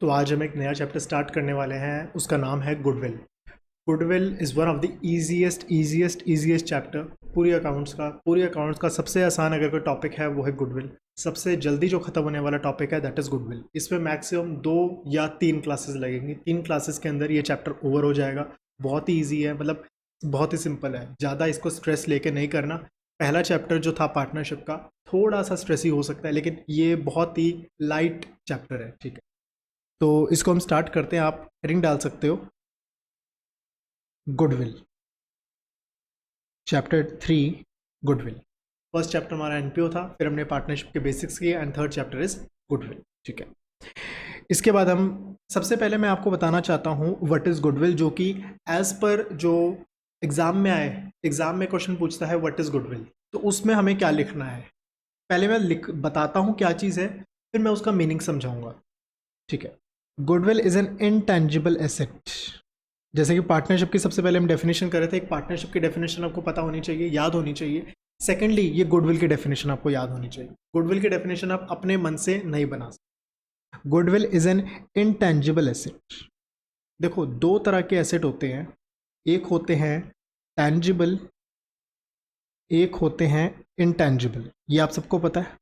तो आज हम एक नया चैप्टर स्टार्ट करने वाले हैं, उसका नाम है goodwill. Goodwill is one of the easiest chapter पूरी अकाउंट्स का सबसे आसान अगर कोई टॉपिक है वो है गुडविल। सबसे जल्दी जो ख़त्म होने वाला टॉपिक है दैट इज़ गुडविल। इसमें मैक्सिमम 2 या 3 क्लासेस लगेंगी। 3 क्लासेस के अंदर ये चैप्टर ओवर हो जाएगा। बहुत ही ईजी है, मतलब बहुत ही सिंपल है, ज़्यादा इसको स्ट्रेस लेके नहीं करना। पहला चैप्टर जो था पार्टनरशिप का, थोड़ा सा स्ट्रेसी हो सकता है, लेकिन ये बहुत ही लाइट चैप्टर है, ठीक है। तो इसको हम स्टार्ट करते हैं। आप हेडिंग डाल सकते हो goodwill, chapter 3 goodwill. First chapter हमारा एनपीओ था, फिर हमने पार्टनरशिप के बेसिक्स किए and third chapter is goodwill, ठीक है। इसके बाद हम सबसे पहले मैं आपको बताना चाहता हूँ व्हाट इज गुडविल, जो कि एज पर जो एग्जाम में आए, एग्जाम में क्वेश्चन पूछता है व्हाट इज गुडविल, तो उसमें हमें क्या लिखना है। पहले मैं बताता हूँ क्या चीज़ है, फिर मैं उसका मीनिंग समझाऊंगा, ठीक है। Goodwill is an intangible asset. जैसे कि पार्टनरशिप की सबसे पहले हम डेफिनेशन कर रहे थे, एक पार्टनरशिप की डेफिनेशन आपको पता होनी चाहिए, याद होनी चाहिए। सेकेंडली, ये गुडविल की डेफिनेशन आपको याद होनी चाहिए। गुडविल की डेफिनेशन आप अपने मन से नहीं बना सकते। Goodwill is an intangible asset. देखो, 2 तरह के एसेट होते हैं, एक होते हैं टेंजिबल, एक होते हैं इनटेंजिबल। ये आप सबको पता है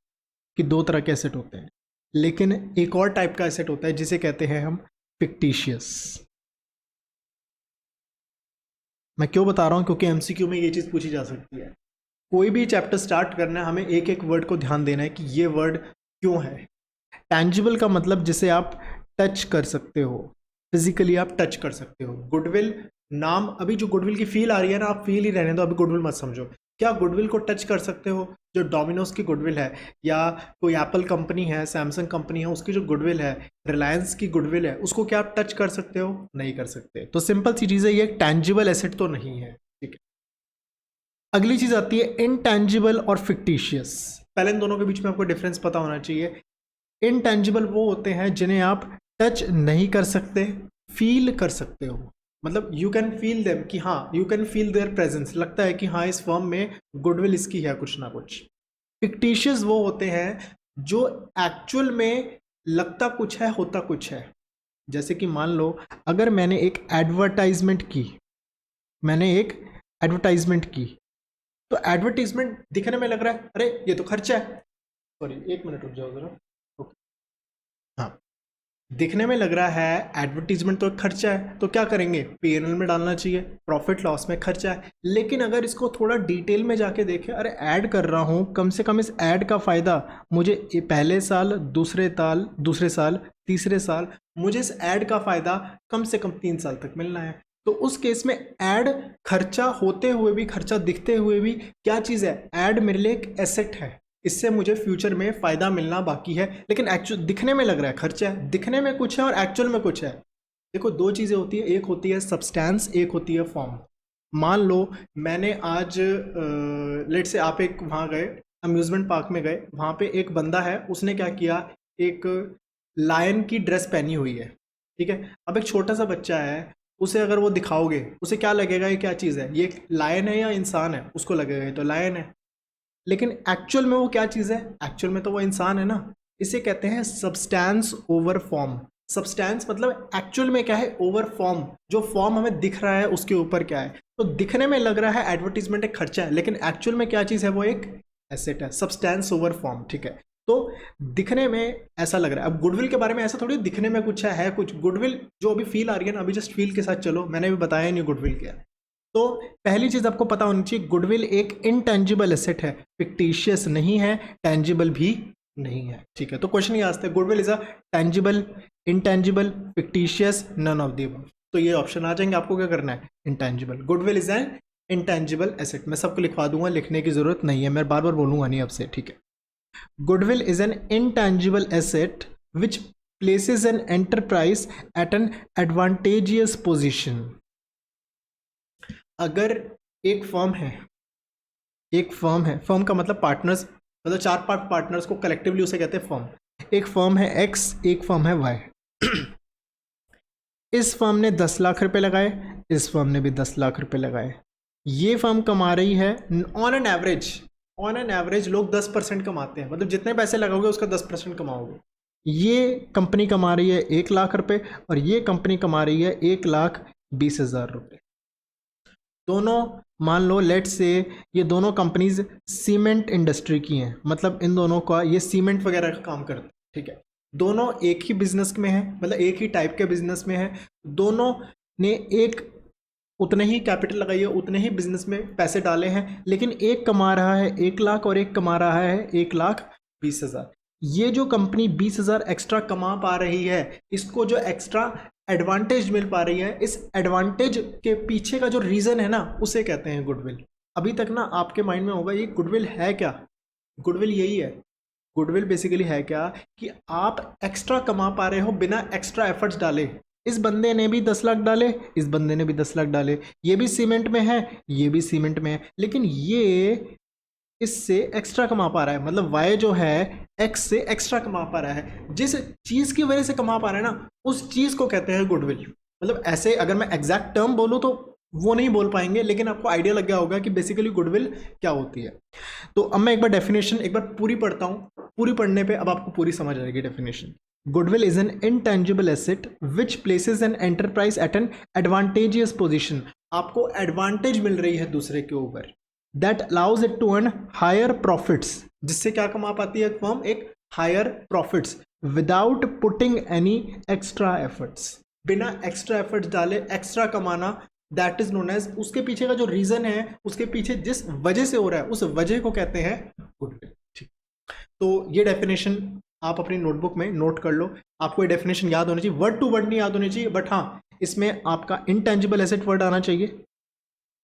कि 2 तरह के एसेट होते हैं। लेकिन एक और टाइप का एसेट होता है जिसे कहते हैं हम फिक्टिशियस। मैं क्यों बता रहा हूं, क्योंकि एमसीक्यू में ये चीज़ पूछी जा सकती है। कोई भी चैप्टर स्टार्ट करना है, हमें एक एक वर्ड को ध्यान देना है कि ये वर्ड क्यों है। टैंजिबल का मतलब जिसे आप टच कर सकते हो, फिजिकली आप टच कर सकते हो। गुडविल नाम, अभी जो गुडविल की फील आ रही है ना, आप फील ही रहने दो, अभी गुडविल मत समझो। क्या गुडविल को टच कर सकते हो? जो डोमिनोज की गुडविल है, या कोई एप्पल कंपनी है, सैमसंग कंपनी है, उसकी जो गुडविल है, रिलायंस की गुडविल है, उसको क्या आप टच कर सकते हो? नहीं कर सकते। तो सिंपल सी चीज़ है, ये टैंजिबल एसेट तो नहीं है, ठीक है। अगली चीज आती है इनटैंजिबल और फिक्टिशियस। पहले इन दोनों के बीच में आपको डिफरेंस पता होना चाहिए। इनटैंजिबल वो होते हैं जिन्हें आप टच नहीं कर सकते, फील कर सकते हो। मतलब यू कैन फील देम, कि हाँ, you can feel there presence, लगता है कि हाँ, इस फर्म में गुडविल इसकी है कुछ ना कुछ। फिक्टिशियस वो होते हैं जो एक्चुअल में लगता कुछ है, होता कुछ है। जैसे कि मान लो, अगर मैंने एक एडवर्टाइजमेंट की, तो एडवर्टीजमेंट दिखने में लग रहा है अरे ये तो खर्चा है। सॉरी, 1 मिनट रुक जाओ जरा। ओके, हाँ, दिखने में लग रहा है एडवर्टीजमेंट तो एक खर्चा है, तो क्या करेंगे? पीएनएल में डालना चाहिए, प्रॉफिट लॉस में खर्चा है। लेकिन अगर इसको थोड़ा डिटेल में जाके देखें, अरे ऐड कर रहा हूँ, कम से कम इस ऐड का फायदा मुझे पहले साल, दूसरे साल, तीसरे साल, मुझे इस ऐड का फायदा कम से कम 3 साल तक मिलना है। तो उस केस में ऐड खर्चा होते हुए भी, खर्चा दिखते हुए भी, क्या चीज़ है? ऐड मेरे लिए एक एसेट है, इससे मुझे फ्यूचर में फ़ायदा मिलना बाकी है। लेकिन एक्चुअल दिखने में लग रहा है खर्चा है, दिखने में कुछ है और एक्चुअल में कुछ है। देखो, 2 चीज़ें होती है, एक होती है सब्सटेंस, एक होती है फॉर्म। मान लो मैंने आज लेट से आप एक वहाँ गए, अम्यूज़मेंट पार्क में गए, वहाँ पे एक बंदा है, उसने क्या किया, एक लायन की ड्रेस पहनी हुई है, ठीक है। अब एक छोटा सा बच्चा है, उसे अगर वो दिखाओगे, उसे क्या लगेगा ये क्या चीज़ है, ये लायन है या इंसान है? उसको लगेगा ये तो लायन है। लेकिन एक्चुअल में वो क्या चीज़ है? एक्चुअल में तो वो इंसान है ना। इसे कहते हैं सब्सटेंस ओवर फॉर्म। सब्सटेंस मतलब एक्चुअल में क्या है? Over form. जो फॉर्म हमें दिख रहा है उसके ऊपर क्या है। तो दिखने में लग रहा है एडवर्टीजमेंट एक खर्चा है, लेकिन एक्चुअल में क्या चीज़ है? वो एक एसेट है। सब्सटेंस ओवर फॉर्म, ठीक है। तो दिखने में ऐसा लग रहा है। अब गुडविल के बारे में ऐसा थोड़ी दिखने में कुछ है कुछ। गुडविल जो अभी फील आ रही है ना, अभी जस्ट फील के साथ चलो, मैंने अभी बताया नहीं गुडविल क्या है। तो पहली चीज आपको पता होनी चाहिए, गुडविल एक इनटेंजिबल एसेट है, फिक्टिशियस नहीं है, टेंजिबल भी नहीं है, ठीक है। तो क्वेश्चन ये आते हैं, goodwill is a tangible, intangible, fictitious, none of the above. तो ये ऑप्शन आ जाएंगे। आपको क्या करना है? Intangible. Goodwill is an intangible asset. मैं सबको लिखवा दूंगा, लिखने की जरूरत नहीं है, मैं बार बार बोलूंगा नहीं आपसे, ठीक है। Goodwill is an intangible asset which places an enterprise at an advantageous position. अगर एक फर्म है, फर्म का मतलब पार्टनर्स, मतलब 4 पार्टनर्स को कलेक्टिवली उसे कहते हैं फर्म। एक फर्म है एक्स, एक फर्म है वाई। इस फर्म ने 10 लाख रुपए लगाए, इस फर्म ने भी 10 लाख रुपए लगाए। ये फर्म कमा रही है ऑन एन एवरेज लोग 10% कमाते हैं, मतलब जितने पैसे लगाओगे उसका 10% कमाओगे। ये कंपनी कमा रही है 1 लाख रुपए और ये कंपनी कमा रही है 1,20,000 रुपये। दोनों मान लो लेट से ये दोनों कंपनीज सीमेंट इंडस्ट्री की हैं, मतलब इन दोनों का ये सीमेंट वगैरह का काम करते हैं, ठीक है। दोनों एक ही बिजनेस में है, मतलब एक ही टाइप के बिजनेस में है। दोनों ने एक उतने ही कैपिटल लगाई है, उतने ही बिजनेस में पैसे डाले हैं, लेकिन एक कमा रहा है 1 लाख और एक कमा रहा है 1,20,000। ये जो कंपनी 20,000 एक्स्ट्रा कमा पा रही है, इसको जो एक्स्ट्रा एडवांटेज मिल पा रही है, इस एडवांटेज के पीछे का जो रीज़न है ना, उसे कहते हैं गुडविल। अभी तक ना आपके माइंड में होगा ये गुडविल है क्या। गुडविल यही है। गुडविल बेसिकली है क्या कि आप एक्स्ट्रा कमा पा रहे हो बिना एक्स्ट्रा एफर्ट्स डाले। इस बंदे ने भी 10 लाख डाले, इस बंदे ने भी 10 लाख डाले, ये भी सीमेंट में है, ये भी सीमेंट में है, लेकिन ये इससे एक्स्ट्रा कमा पा रहा है। मतलब वाई जो है एक्स से एक्स्ट्रा कमा पा रहा है, जिस चीज़ की वजह से कमा पा रहा है ना, उस चीज़ को कहते हैं गुडविल। मतलब ऐसे अगर मैं एग्जैक्ट टर्म बोलूँ तो वो नहीं बोल पाएंगे, लेकिन आपको आइडिया लग गया होगा कि बेसिकली गुडविल क्या होती है। तो अब मैं एक बार डेफिनेशन एक बार पूरी पढ़ता हूँ, पूरी पढ़ने पे अब आपको पूरी समझ आएगी definition. Goodwill is an intangible asset which places an enterprise at an advantageous position. आपको एडवांटेज मिल रही है दूसरे के ऊपर, that allows it to earn higher profits, जिससे क्या कमा पाती है फर्म, एक higher profits without putting any extra efforts. बिना एक्स्ट्रा एफर्ट्स डाले एक्स्ट्रा कमाना, दैट इज नोन एज, उसके पीछे का जो रीजन है, उसके पीछे जिस वजह से हो रहा है, उस वजह को कहते हैं गुडविल। ठीक, तो ये डेफिनेशन आप अपनी नोटबुक में नोट कर लो। आपको ये डेफिनेशन याद होनी चाहिए, वर्ड टू वर्ड नहीं याद होनी चाहिए, बट हाँ इसमें आपका इंटेंजिबल एसेट वर्ड आना चाहिए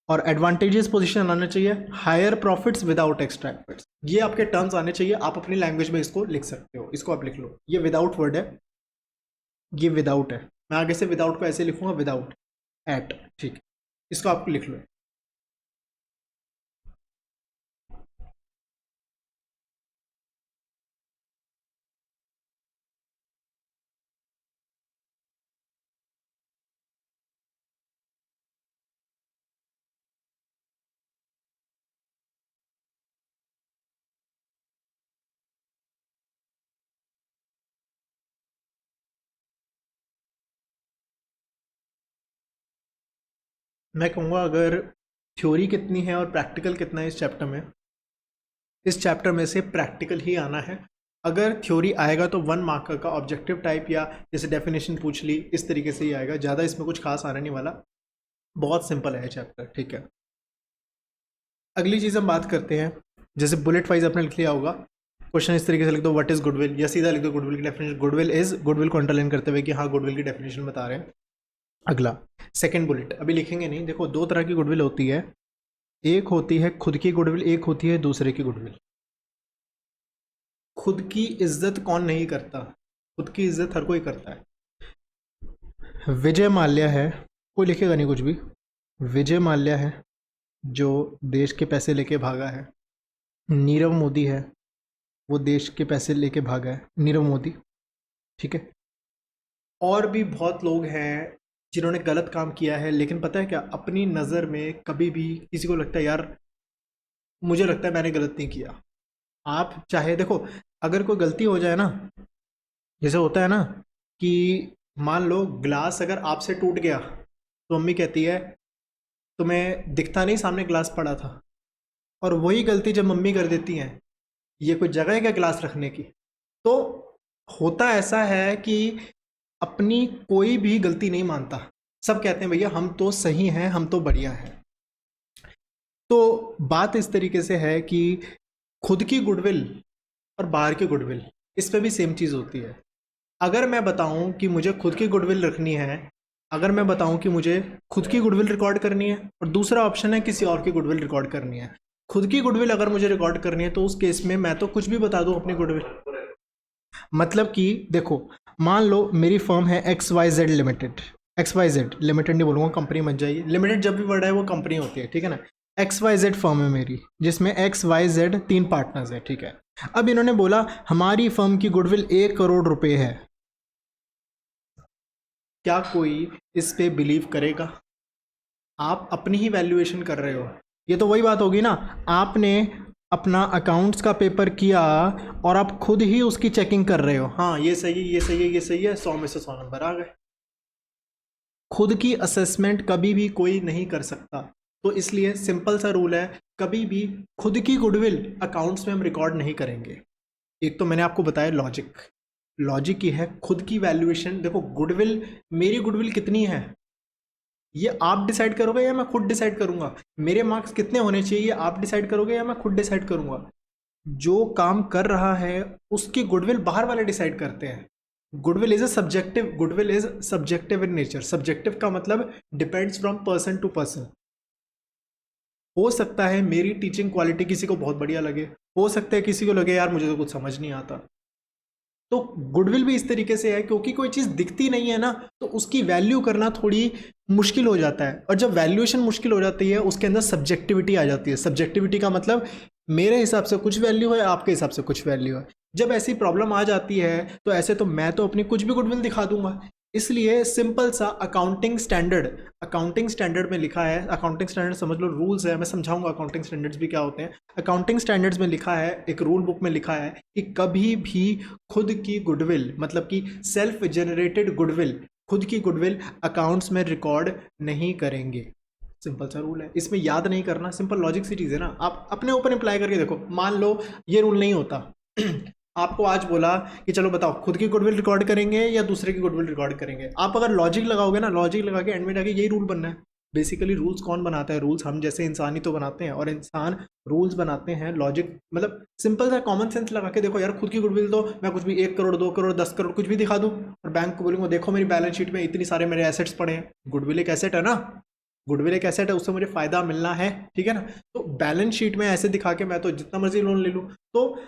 और एडवांटेजेस पोजीशन आना चाहिए, higher profits without extra efforts, ये आपके टर्म्स आने चाहिए। आप अपनी लैंग्वेज में इसको लिख सकते हो, इसको आप लिख लो। ये विदाउट वर्ड है, ये विदाउट है, मैं आगे से विदाउट को ऐसे लिखूंगा, विदाउट एट, ठीक, इसको आप लिख लो। मैं कहूँगा अगर थ्योरी कितनी है और प्रैक्टिकल कितना है इस चैप्टर में, इस चैप्टर में से प्रैक्टिकल ही आना है। अगर थ्योरी आएगा तो 1 मार्क का ऑब्जेक्टिव टाइप या जैसे डेफिनेशन पूछ ली, इस तरीके से ही आएगा, ज़्यादा इसमें कुछ खास आने नहीं वाला, बहुत सिंपल है चैप्टर, ठीक है। अगली चीज़ हम बात करते हैं, जैसे बुलेट वाइज आपने लिख लिया होगा, क्वेश्चन इस तरीके से लिख दो, व्हाट इज गुडविल, या सीधा लिख दो गुडविल की डेफिनेशन। गुडविल इज, गुडविल को अंडरलाइन करते हुए कि हाँ गुडविल की डेफिनेशन बता रहे हैं। अगला सेकंड बुलेट, अभी लिखेंगे नहीं, देखो 2 तरह की गुडविल होती है, एक होती है खुद की गुडविल, एक होती है दूसरे की गुडविल। खुद की इज्जत कौन नहीं करता, खुद की इज्जत हर कोई करता है। विजय माल्या है, कोई लिखेगा नहीं कुछ भी, विजय माल्या है जो देश के पैसे लेके भागा है। नीरव मोदी है, वो देश के पैसे लेके भागा है, नीरव मोदी, ठीक है। और भी बहुत लोग हैं जिन्होंने गलत काम किया है, लेकिन पता है क्या, अपनी नज़र में कभी भी किसी को लगता है यार मुझे लगता है मैंने गलत नहीं किया। आप चाहे देखो, अगर कोई गलती हो जाए ना, जैसे होता है ना कि मान लो ग्लास अगर आपसे टूट गया, तो मम्मी कहती है तुम्हें दिखता नहीं सामने ग्लास पड़ा था, और वही गलती जब मम्मी कर देती हैं, ये कोई जगह है क्या ग्लास रखने की। तो होता ऐसा है कि अपनी कोई भी गलती नहीं मानता, सब कहते हैं भैया हम तो सही हैं, हम तो बढ़िया हैं। तो बात इस तरीके से है कि खुद की गुडविल और बाहर की गुडविल, इस पे भी सेम चीज़ होती है। अगर मैं बताऊं कि मुझे खुद की गुडविल रखनी है, अगर मैं बताऊं कि मुझे खुद की गुडविल रिकॉर्ड करनी है, और दूसरा ऑप्शन है किसी और की गुडविल रिकॉर्ड करनी है, खुद की गुडविल अगर मुझे रिकॉर्ड करनी है तो उस केस में मैं तो कुछ भी बता दूं अपनी गुडविल। मतलब कि देखो, मान लो मेरी फर्म है XYZ लिमिटेड, XYZ लिमिटेड नहीं बोलूँगा, कंपनी बन जाएगी, लिमिटेड जब भी वर्ड है वो कंपनी होती है, ठीक है ना। XYZ फर्म है मेरी, जिसमें XYZ 3 पार्टनर्स है, ठीक है। अब इन्होंने बोला हमारी फर्म की गुडविल 1 करोड़ रुपए है, क्या कोई इस पे बिलीव करेगा। आप अपनी ही वैल्यूएशन कर रहे हो, ये तो वही बात होगी ना, आपने अपना अकाउंट्स का पेपर किया और आप खुद ही उसकी चेकिंग कर रहे हो, हाँ ये सही है, ये सही है, ये सही है, 100 में से 100 नंबर आ गए। खुद की असेसमेंट कभी भी कोई नहीं कर सकता, तो इसलिए सिंपल सा रूल है, कभी भी खुद की गुडविल अकाउंट्स में हम रिकॉर्ड नहीं करेंगे। एक तो मैंने आपको बताया लॉजिक, लॉजिक ये है खुद की वैल्यूएशन। देखो गुडविल, मेरी गुडविल कितनी है ये आप डिसाइड करोगे या मैं खुद डिसाइड करूंगा? मेरे मार्क्स कितने होने चाहिए ये आप डिसाइड करोगे या मैं खुद डिसाइड करूंगा? जो काम कर रहा है उसकी गुडविल बाहर वाले डिसाइड करते हैं। Goodwill is a subjective, goodwill is subjective in nature. Subjective का मतलब depends from person to person. हो सकता है मेरी टीचिंग क्वालिटी किसी को बहुत बढ़िया लगे, हो सकता है किसी को लगे यार मुझे तो कुछ समझ नहीं आता। तो गुडविल भी इस तरीके से है, क्योंकि कोई चीज़ दिखती नहीं है ना, तो उसकी वैल्यू करना थोड़ी मुश्किल हो जाता है। और जब वैल्यूएशन मुश्किल हो जाती है उसके अंदर सब्जेक्टिविटी आ जाती है। सब्जेक्टिविटी का मतलब मेरे हिसाब से कुछ वैल्यू है, आपके हिसाब से कुछ वैल्यू है। जब ऐसी प्रॉब्लम आ जाती है तो ऐसे तो मैं तो अपनी कुछ भी गुडविल दिखा दूंगा। इसलिए सिंपल सा अकाउंटिंग स्टैंडर्ड, अकाउंटिंग स्टैंडर्ड में लिखा है, अकाउंटिंग स्टैंडर्ड समझ लो रूल्स है, मैं समझाऊंगा अकाउंटिंग स्टैंडर्ड्स भी क्या होते हैं। अकाउंटिंग स्टैंडर्ड्स में लिखा है, एक रूल बुक में लिखा है कि कभी भी खुद की गुडविल, मतलब कि सेल्फ जनरेटेड गुडविल, खुद की गुडविल अकाउंट्स में रिकॉर्ड नहीं करेंगे। सिंपल सा रूल है, इसमें याद नहीं करना, सिंपल लॉजिक सी चीज़ है ना। आप अपने ऊपर अप्लाई करके देखो, मान लो ये रूल नहीं होता आपको आज बोला कि चलो बताओ खुद की गुडविल रिकॉर्ड करेंगे या दूसरे की गुडविल रिकॉर्ड करेंगे, आप अगर लॉजिक लगाओगे ना, लॉजिक लगा के एंड में जाके यही रूल बनना है। बेसिकली रूल्स कौन बनाता है? रूल्स हम जैसे इंसान ही तो बनाते हैं, और इंसान रूल्स बनाते हैं लॉजिक, मतलब सिंपल सा कॉमन सेंस लगा के देखो यार, खुद की गुडविल तो मैं कुछ भी 1 करोड़ 2 करोड़ 10 करोड़ कुछ भी दिखा दूं और बैंक को बोलूंगा देखो मेरी बैलेंस शीट में इतनी सारे मेरे एसेट्स पड़े हैं। गुडविल एक एसेट है ना, गुडविल एक एसेट है, उससे मुझे फायदा मिलना है, ठीक है ना। तो बैलेंस शीट में ऐसे दिखा के मैं तो जितना मर्जी लोन ले लूँ। तो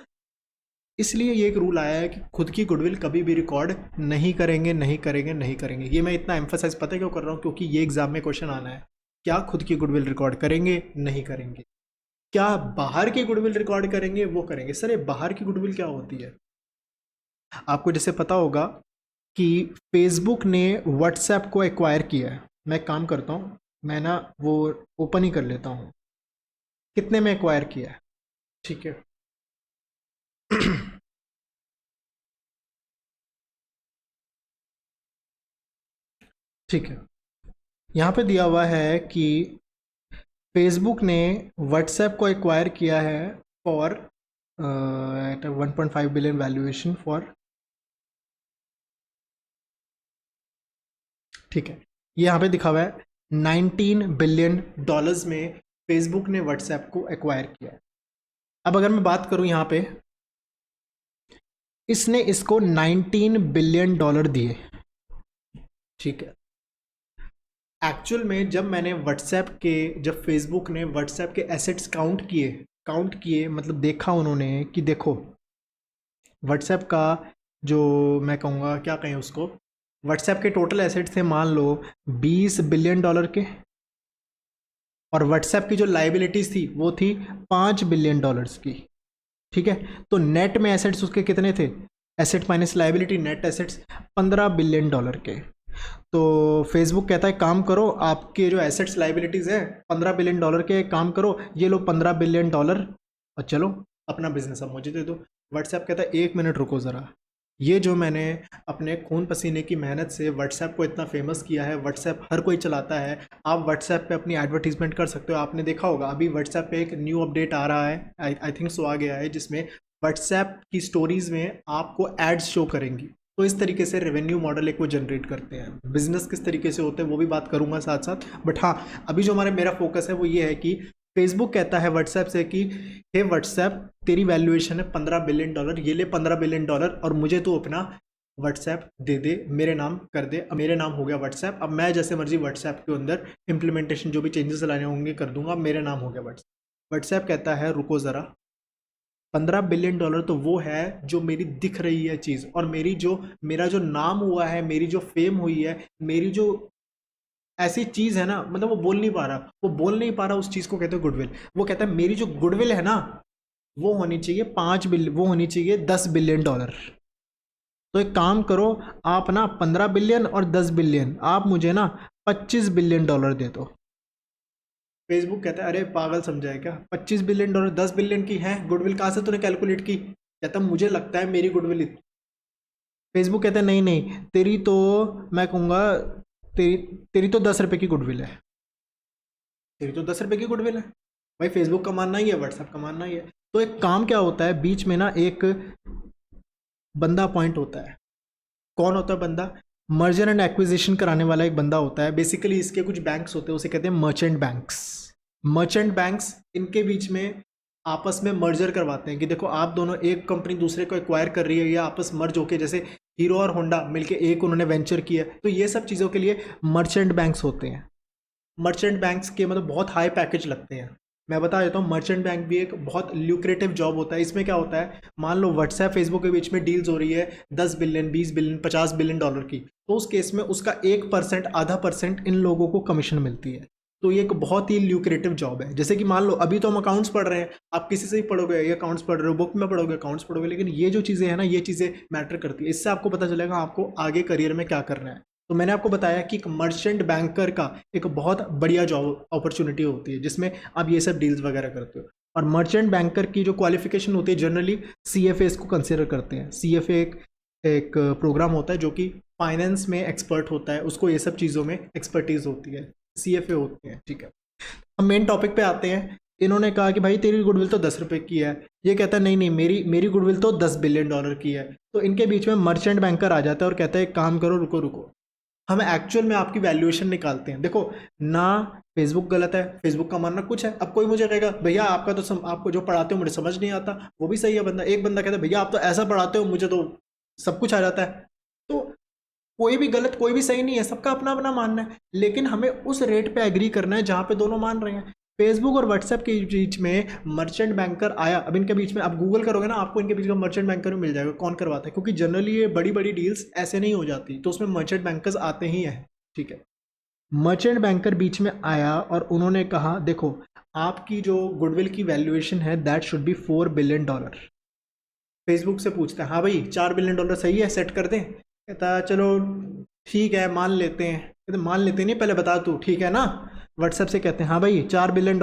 इसलिए ये एक रूल आया है कि खुद की गुडविल कभी भी रिकॉर्ड नहीं करेंगे, नहीं करेंगे, नहीं करेंगे। ये मैं इतना एम्फसाइज पता है क्यों कर रहा हूँ? क्योंकि ये एग्जाम में क्वेश्चन आना है, क्या खुद की गुडविल रिकॉर्ड करेंगे, नहीं करेंगे। क्या बाहर की गुडविल रिकॉर्ड करेंगे, वो करेंगे। सर ये बाहर की गुडविल क्या होती है? आपको जैसे पता होगा कि फेसबुक ने व्हाट्सएप को एक्वायर किया है। मैं एक काम करता हूँ, मैं ना वो ओपन ही कर लेता हूँ, कितने में एक्वायर किया है, ठीक है ठीक है, यहाँ पे दिया हुआ है कि फेसबुक ने व्हाट्सएप को एक्वायर किया है for at 1.5 billion valuation for, ठीक है, ये यहाँ पे दिखा हुआ है 19 बिलियन डॉलर्स में फेसबुक ने व्हाट्सएप को एक्वायर किया है। अब अगर मैं बात करूँ यहाँ पे, इसने इसको 19 बिलियन डॉलर दिए, ठीक है। एक्चुअल में जब मैंने व्हाट्सएप के, जब फेसबुक ने व्हाट्सएप के एसेट्स काउंट किए मतलब देखा उन्होंने कि देखो व्हाट्सएप का जो, मैं कहूँगा क्या कहें उसको, व्हाट्सएप के टोटल एसेट्स थे मान लो 20 बिलियन डॉलर के, और व्हाट्सएप की जो लाइबिलिटीज़ थी वो थी 5 बिलियन डॉलर्स की, ठीक है। तो नेट में एसेट्स उसके कितने थे? Asset minus liability, net assets 15 billion dollar के। तो फेसबुक कहता है काम करो, आपके जो एसेट्स लाइबिलिटीज़ है 15 बिलियन डॉलर के, काम करो ये लो 15 बिलियन डॉलर और चलो अपना बिजनेस अब मुझे दे दो। व्हाट्सएप कहता है 1 मिनट रुको ज़रा, ये जो मैंने अपने खून पसीने की मेहनत से व्हाट्सएप को इतना फेमस किया है, व्हाट्सएप हर कोई चलाता है, आप व्हाट्सएप पे अपनी एडवर्टीजमेंट कर सकते हो। आपने देखा होगा अभी व्हाट्सएप पे एक न्यू अपडेट आ रहा है, आई थिंक सो आ गया है, जिसमें व्हाट्सएप की स्टोरीज में आपको एड्स शो करेंगी। तो इस तरीके से रेवेन्यू मॉडल एक वो जनरेट करते हैं। बिजनेस किस तरीके से होते हैं वो भी बात करूंगा साथ साथ, बट हाँ अभी जो मेरा फोकस है वो ये है कि फेसबुक कहता है व्हाट्सएप से कि हे व्हाट्सएप तेरी वैल्यूएशन है 15 बिलियन डॉलर, ये ले 15 बिलियन डॉलर और मुझे तो अपना व्हाट्सएप दे दे, मेरे नाम कर दे। अब मेरे नाम हो गया व्हाट्सएप, अब मैं जैसे मर्जी व्हाट्सएप के अंदर इंप्लीमेंटेशन जो भी चेंजेस लाने होंगे कर दूंगा, मेरे नाम हो गया व्हाट्सएप। व्हाट्सएप कहता है रुको ज़रा, 15 बिलियन डॉलर तो वो है जो मेरी दिख रही है चीज़, और मेरा जो नाम हुआ है, मेरी जो फेम हुई है, मेरी जो ऐसी चीज है ना, मतलब वो बोल नहीं पा रहा, उस चीज को कहते हैं गुडविल। वो कहता है मेरी जो गुडविल है ना वो होनी चाहिए 5 बिलियन, वो होनी चाहिए 10 बिलियन डॉलर। तो एक काम करो, आप ना 15 बिलियन और 10 बिलियन, आप मुझे ना 25 बिलियन डॉलर दे दो। फेसबुक कहता है अरे पागल समझा है क्या, $25 बिलियन 10 बिलियन की है गुडविल, कहाँ से तूने कैलकुलेट की? कहता मुझे लगता है मेरी गुडविल। फेसबुक कहता है नहीं नहीं, तेरी तो, मैं कहूँगा तेरी तेरी तो 10 रुपये की गुडविल है, तेरी तो 10 रुपये की गुडविल है। भाई फेसबुक का मानना ही है, व्हाट्सएप का मानना ही है। तो एक काम क्या होता है, बीच में ना एक बंदा अपॉइंट होता है। कौन होता है बंदा? मर्जर एंड एक्विजिशन कराने वाला एक बंदा होता है। बेसिकली इसके कुछ बैंक्स होते हैं, उसे कहते हैं मर्चेंट बैंक्स। मर्चेंट बैंक्स इनके बीच में आपस में मर्जर करवाते हैं कि देखो आप दोनों, एक कंपनी दूसरे को एक्वायर कर रही है या आपस मर्ज होके, जैसे हीरो और होंडा मिलके एक उन्होंने वेंचर किया, तो ये सब चीज़ों के लिए मर्चेंट बैंक्स होते हैं। मर्चेंट बैंक्स के मतलब बहुत हाई पैकेज लगते हैं। मैं बता देता हूँ, मर्चेंट बैंक भी एक बहुत ल्यूक्रेटिव जॉब होता है। इसमें क्या होता है, मान लो व्हाट्सएप फेसबुक के बीच में डील्स हो रही है 10 बिलियन 20 बिलियन $50 बिलियन की, तो उस केस में उसका 1% आधा परसेंट इन लोगों को कमीशन मिलती है। तो ये एक बहुत ही ल्यूक्रेटिव जॉब है। जैसे कि मान लो अभी तो हम अकाउंट्स पढ़ रहे हैं, आप किसी से ही पढ़ोगे ये अकाउंट्स पढ़ रहे हो, बुक में पढ़ोगे अकाउंट्स पढ़ोगे, लेकिन ये जो चीज़ें हैं ना, ये चीज़ें मैटर करती है। इससे आपको पता चलेगा आपको आगे करियर में क्या करना है। तो मैंने आपको बताया कि एक मर्चेंट बैंकर का एक बहुत बढ़िया जॉब अपॉर्चुनिटी होती है जिसमें आप ये सब डील्स वगैरह करते हो। और मर्चेंट बैंकर की जो क्वालिफिकेशन होती है, जनरली CFA इसको कंसिडर करते हैं। CFA एक प्रोग्राम होता है जो कि फाइनेंस में एक्सपर्ट होता है, उसको ये सब चीज़ों में एक्सपर्टीज होती है, CFA होते हैं। ठीक है, हम मेन टॉपिक पे आते हैं। इन्होंने कहा कि भाई तेरी गुडविल तो 10 रुपये की है, ये कहता है नहीं नहीं, मेरी मेरी गुडविल तो $10 बिलियन की है। तो इनके बीच में मर्चेंट बैंकर आ जाता है और कहता है एक काम करो, रुको रुको, हम एक्चुअल में आपकी वैल्यूएशन निकालते हैं। देखो ना, फेसबुक गलत है, फेसबुक का मानना कुछ है। अब कोई मुझे कहेगा भैया आपका तो आपको जो पढ़ाते हो मुझे समझ नहीं आता, वो भी सही है बंदा। एक बंदा कहता है भैया आप तो ऐसा पढ़ाते हो मुझे तो सब कुछ आ जाता है। तो कोई भी गलत कोई भी सही नहीं है, सबका अपना अपना मानना है, लेकिन हमें उस रेट पे एग्री करना है जहाँ पे दोनों मान रहे हैं। फेसबुक और व्हाट्सएप के बीच में मर्चेंट बैंकर आया। अब इनके बीच में आप गूगल करोगे ना, आपको इनके बीच में मर्चेंट बैंकर भी मिल जाएगा कौन करवाता है, क्योंकि जनरली ये बड़ी बड़ी डील्स ऐसे नहीं हो जाती, तो उसमें मर्चेंट बैंकर्स आते ही हैं। ठीक है, मर्चेंट बैंकर बीच में आया और उन्होंने कहा देखो आपकी जो गुडविल की वैल्यूएशन है that should be $4 billion. Facebook से पूछता है हाँ भाई $4 बिलियन सही है, सेट कर दें? कहता है चलो ठीक है मान लेते हैं। कहते मान लेते नहीं, पहले बता तू ठीक है ना। व्हाट्सएप से कहते हैं हाँ भाई $4 बिलियन,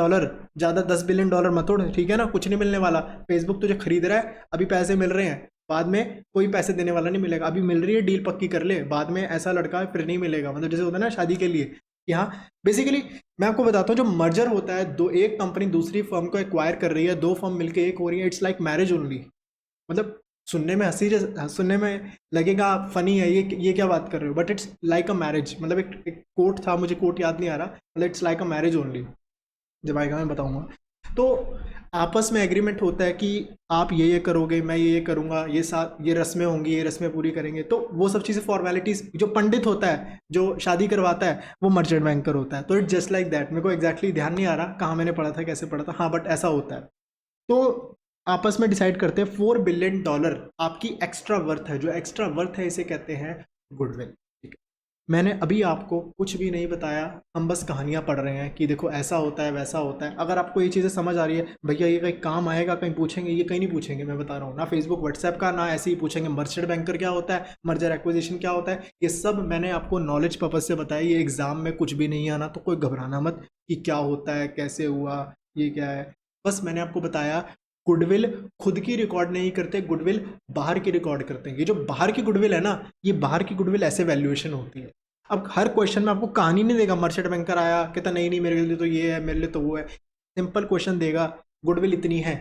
ज़्यादा $10 बिलियन मत तोड़, ठीक है ना, कुछ नहीं मिलने वाला। फेसबुक तुझे खरीद रहा है, अभी पैसे मिल रहे हैं, बाद में कोई पैसे देने वाला नहीं मिलेगा। अभी मिल रही है डील पक्की कर ले, बाद में ऐसा लड़का फिर नहीं मिलेगा। मतलब जैसे होता है ना शादी के लिए कि हाँ, बेसिकली मैं आपको बताता हूँ, जो मर्जर होता है, दो एक कंपनी दूसरी फर्म को एक्वायर कर रही है, दो फर्म मिलकर एक हो रही है, इट्स लाइक मैरिज ओनली। मतलब सुनने में सुनने में लगेगा फनी है, ये क्या बात कर रहे हो, but it's like a marriage. मतलब एक कोट था, मुझे कोट याद नहीं आ रहा, मतलब it's like a marriage only. जब आएगा मैं बताऊंगा। तो आपस में एग्रीमेंट होता है कि आप ये करोगे, मैं ये करूंगा, ये रस्में होंगी, ये रस्में पूरी करेंगे। तो वो सब चीज़ें फॉर्मेलिटीज, जो पंडित होता है जो शादी करवाता है वो मर्चेंट बैंकर होता है। तो इट्स जस्ट लाइक दैट। मेरे को एग्जैक्टली ध्यान नहीं आ रहा कहाँ मैंने पढ़ा था, कैसे पढ़ा था, हाँ बट ऐसा होता है। तो आपस में डिसाइड करते हैं $4 बिलियन आपकी एक्स्ट्रा वर्थ है। जो एक्स्ट्रा वर्थ है इसे कहते हैं गुडविल। ठीक है, मैंने अभी आपको कुछ भी नहीं बताया, हम बस कहानियां पढ़ रहे हैं कि देखो ऐसा होता है वैसा होता है। अगर आपको ये चीज़ें समझ आ रही है, भैया ये कहीं काम आएगा, कहीं पूछेंगे, ये कहीं नहीं पूछेंगे। मैं बता रहा हूँ ना, फेसबुक व्हाट्सएप का ना ऐसे ही पूछेंगे मर्चेंट बैंकर क्या होता है, मर्जर एक्विजिशन क्या होता है। ये सब मैंने आपको नॉलेज पर्पज से बताया, ये एग्जाम में कुछ भी नहीं आना, तो कोई घबराना मत कि क्या होता है, कैसे हुआ, ये क्या है। बस मैंने आपको बताया, गुडविल खुद की रिकॉर्ड नहीं करते, गुडविल बाहर की रिकॉर्ड करते हैं। ये जो बाहर की गुडविल है ना, ये बाहर की गुडविल ऐसे वैल्यूएशन होती है। अब हर क्वेश्चन में आपको कहानी नहीं देगा, मर्चेंट बैंकर आया कहता नहीं नहीं मेरे लिए तो ये है, मेरे लिए तो वो है। सिंपल क्वेश्चन देगा, गुडविल इतनी है,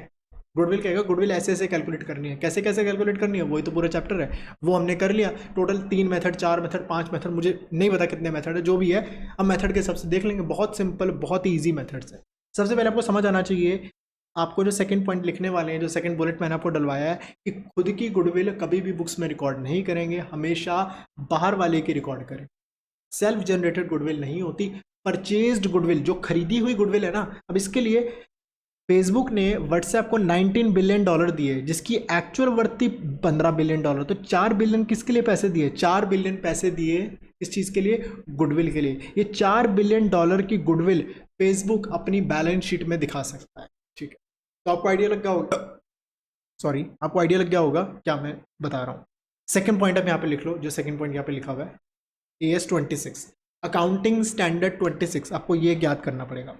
गुडविल कहेगा गुडविल ऐसे ऐसे कैलकुलेट करनी है। कैसे कैसे कैलकुलेट करनी है, वही तो पूरा चैप्टर है, वो हमने कर लिया। टोटल 3 मेथड 4 मेथड 5 मेथड, मुझे नहीं पता कितने मेथड है, जो भी है अब मेथड के सबसे देख लेंगे। बहुत सिंपल बहुत ईजी मेथड्स है। सबसे पहले आपको समझ आना चाहिए, आपको जो सेकंड पॉइंट लिखने वाले हैं, जो सेकंड बुलेट मैंने आपको डलवाया है, कि खुद की गुडविल कभी भी बुक्स में रिकॉर्ड नहीं करेंगे, हमेशा बाहर वाले की रिकॉर्ड करें। सेल्फ जनरेटेड गुडविल नहीं होती, परचेज्ड गुडविल, जो खरीदी हुई गुडविल है ना। अब इसके लिए फेसबुक ने व्हाट्सएप को $19 बिलियन दिए, जिसकी एक्चुअल वर्थ थी $15 बिलियन। तो 4 बिलियन किसके लिए पैसे दिए, 4 बिलियन पैसे दिए इस चीज़ के लिए, गुडविल के लिए। ये $4 बिलियन की गुडविल फेसबुक अपनी बैलेंस शीट में दिखा सकता है। ठीक है, तो आपको आइडिया लग गया होगा, सॉरी आपको आइडिया लग गया होगा क्या मैं बता रहा हूँ। सेकंड पॉइंट आप यहाँ पे लिख लो, जो सेकंड पॉइंट यहाँ पे लिखा हुआ है, AS 26 अकाउंटिंग स्टैंडर्ड 26, आपको ये याद करना पड़ेगा।